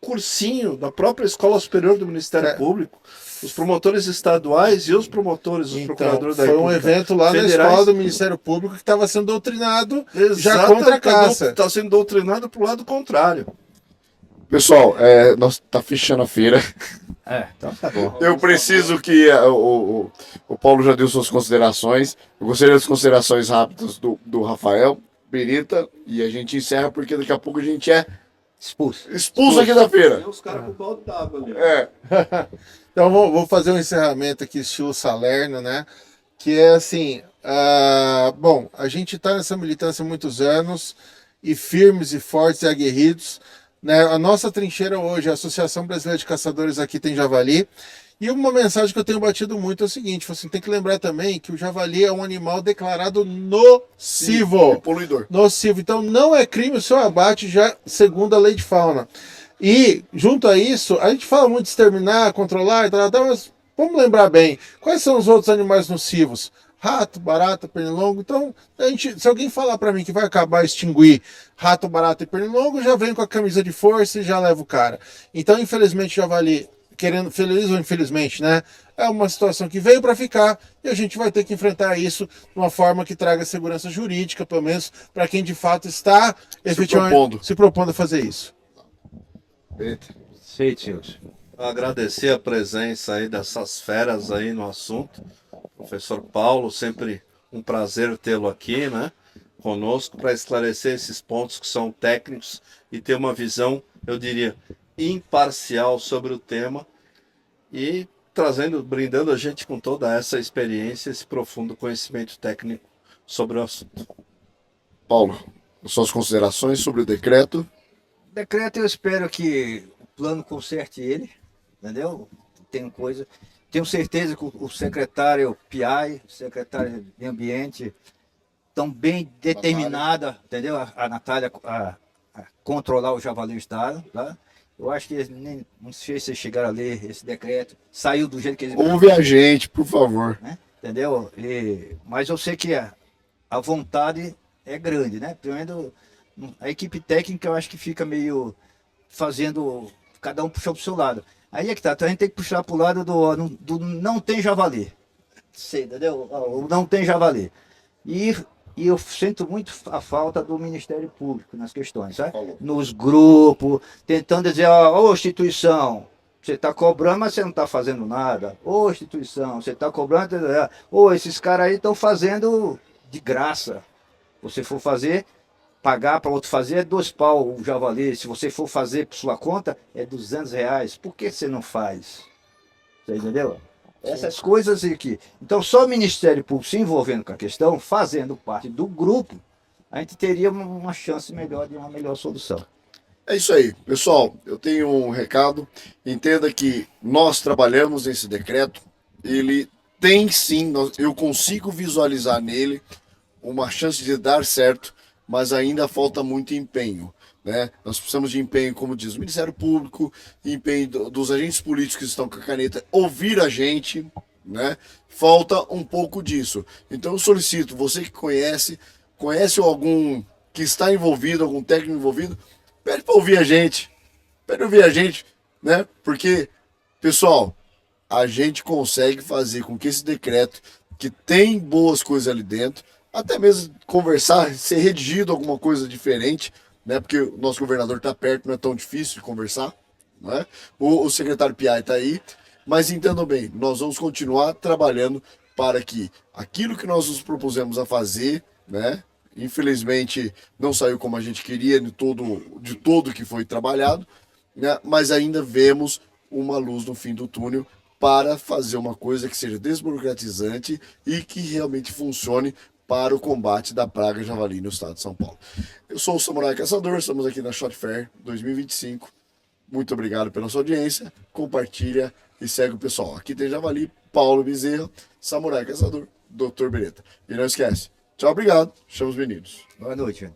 cursinho da própria Escola Superior do Ministério Público. Os promotores estaduais e os promotores, os procuradores da República. Foi um evento lá federais, na Escola do Ministério Público que estava sendo doutrinado já contra a caça. Está sendo doutrinado para o lado contrário. Pessoal, nós tá fechando a feira. Então tá bom. Eu preciso que o Paulo já deu suas considerações. Eu gostaria das considerações rápidas do Rafael, Beretta, e a gente encerra porque daqui a pouco a gente é expulso aqui da feira. Tem os caras com o balde d'água ali. Então vou fazer um encerramento aqui estilo Salerno, né? Que é assim, bom, a gente está nessa militância há muitos anos e firmes e fortes e aguerridos, né? A nossa trincheira hoje, a Associação Brasileira de Caçadores aqui tem javali. E uma mensagem que eu tenho batido muito é o seguinte, assim, tem que lembrar também que o javali é um animal declarado nocivo. Sim, poluidor. Nocivo. Então não é crime o seu abate já segundo a lei de fauna. E, junto a isso, a gente fala muito de exterminar, controlar e tal, mas vamos lembrar bem, quais são os outros animais nocivos? Rato, barata, pernilongo. Então, se alguém falar para mim que vai acabar extinguir rato, barata e pernilongo, já vem com a camisa de força e já leva o cara. Então, infelizmente, o javali querendo, feliz ou infelizmente, né? É uma situação que veio para ficar e a gente vai ter que enfrentar isso de uma forma que traga segurança jurídica, pelo menos para quem de fato está efetivamente se propondo a fazer isso. Feito, senhores. Agradecer a presença aí dessas feras aí no assunto. Professor Paulo, sempre um prazer tê-lo aqui, né? Conosco para esclarecer esses pontos que são técnicos e ter uma visão, eu diria, imparcial sobre o tema e brindando a gente com toda essa experiência, esse profundo conhecimento técnico sobre o assunto. Paulo, suas considerações sobre o decreto? Decreto, eu espero que o plano conserte ele, entendeu? Tenho certeza que o secretário PI, o secretário de Meio Ambiente, estão bem determinada, entendeu? A Natália a controlar o javali do estado, tá? Eu acho que não sei se vocês chegaram a ler esse decreto, saiu do jeito que eles... Ouve a gente, por favor. Né? Entendeu? Mas eu sei que a vontade é grande, né? Primeiro, a equipe técnica eu acho que fica meio fazendo, cada um puxou pro seu lado. Aí é que tá, então a gente tem que puxar pro lado do não tem javali. Sei, entendeu? O não tem javali. E eu sinto muito a falta do Ministério Público nas questões, sabe? Nos grupos, tentando dizer, ô instituição, você está cobrando, mas você não está fazendo nada. Ô instituição, você está cobrando, ô, esses caras aí estão fazendo de graça. Você for fazer, pagar para outro fazer é 2 pau o javali. Se você for fazer por sua conta, é R$ 200. Por que você não faz? Você entendeu? Essas coisas aqui. Então, só o Ministério Público se envolvendo com a questão, fazendo parte do grupo, a gente teria uma chance melhor de uma melhor solução. É isso aí. Pessoal, eu tenho um recado. Entenda que nós trabalhamos nesse decreto. Ele tem sim, eu consigo visualizar nele uma chance de dar certo, mas ainda falta muito empenho. Né? Nós precisamos de empenho, como diz o Ministério Público, empenho dos agentes políticos que estão com a caneta, ouvir a gente, né? Falta um pouco disso. Então eu solicito, você que conhece algum que está envolvido, algum técnico envolvido, pede para ouvir a gente, né? Porque, pessoal, a gente consegue fazer com que esse decreto, que tem boas coisas ali dentro, até mesmo conversar, ser redigido alguma coisa diferente, né? Porque o nosso governador está perto, não é tão difícil de conversar, né? O secretário PI está aí, mas entendam bem, nós vamos continuar trabalhando para que aquilo que nós nos propusemos a fazer, né? Infelizmente não saiu como a gente queria de todo que foi trabalhado, né? Mas ainda vemos uma luz no fim do túnel para fazer uma coisa que seja desburocratizante e que realmente funcione para o combate da praga javali no estado de São Paulo. Eu sou o Samurai Caçador, estamos aqui na Shot Fair 2025. Muito obrigado pela sua audiência, compartilha e segue o pessoal. Aqui tem Javali, Paulo Bezerra, Samurai Caçador, Dr. Beretta. E não esquece, tchau, obrigado, chama os meninos. Boa noite.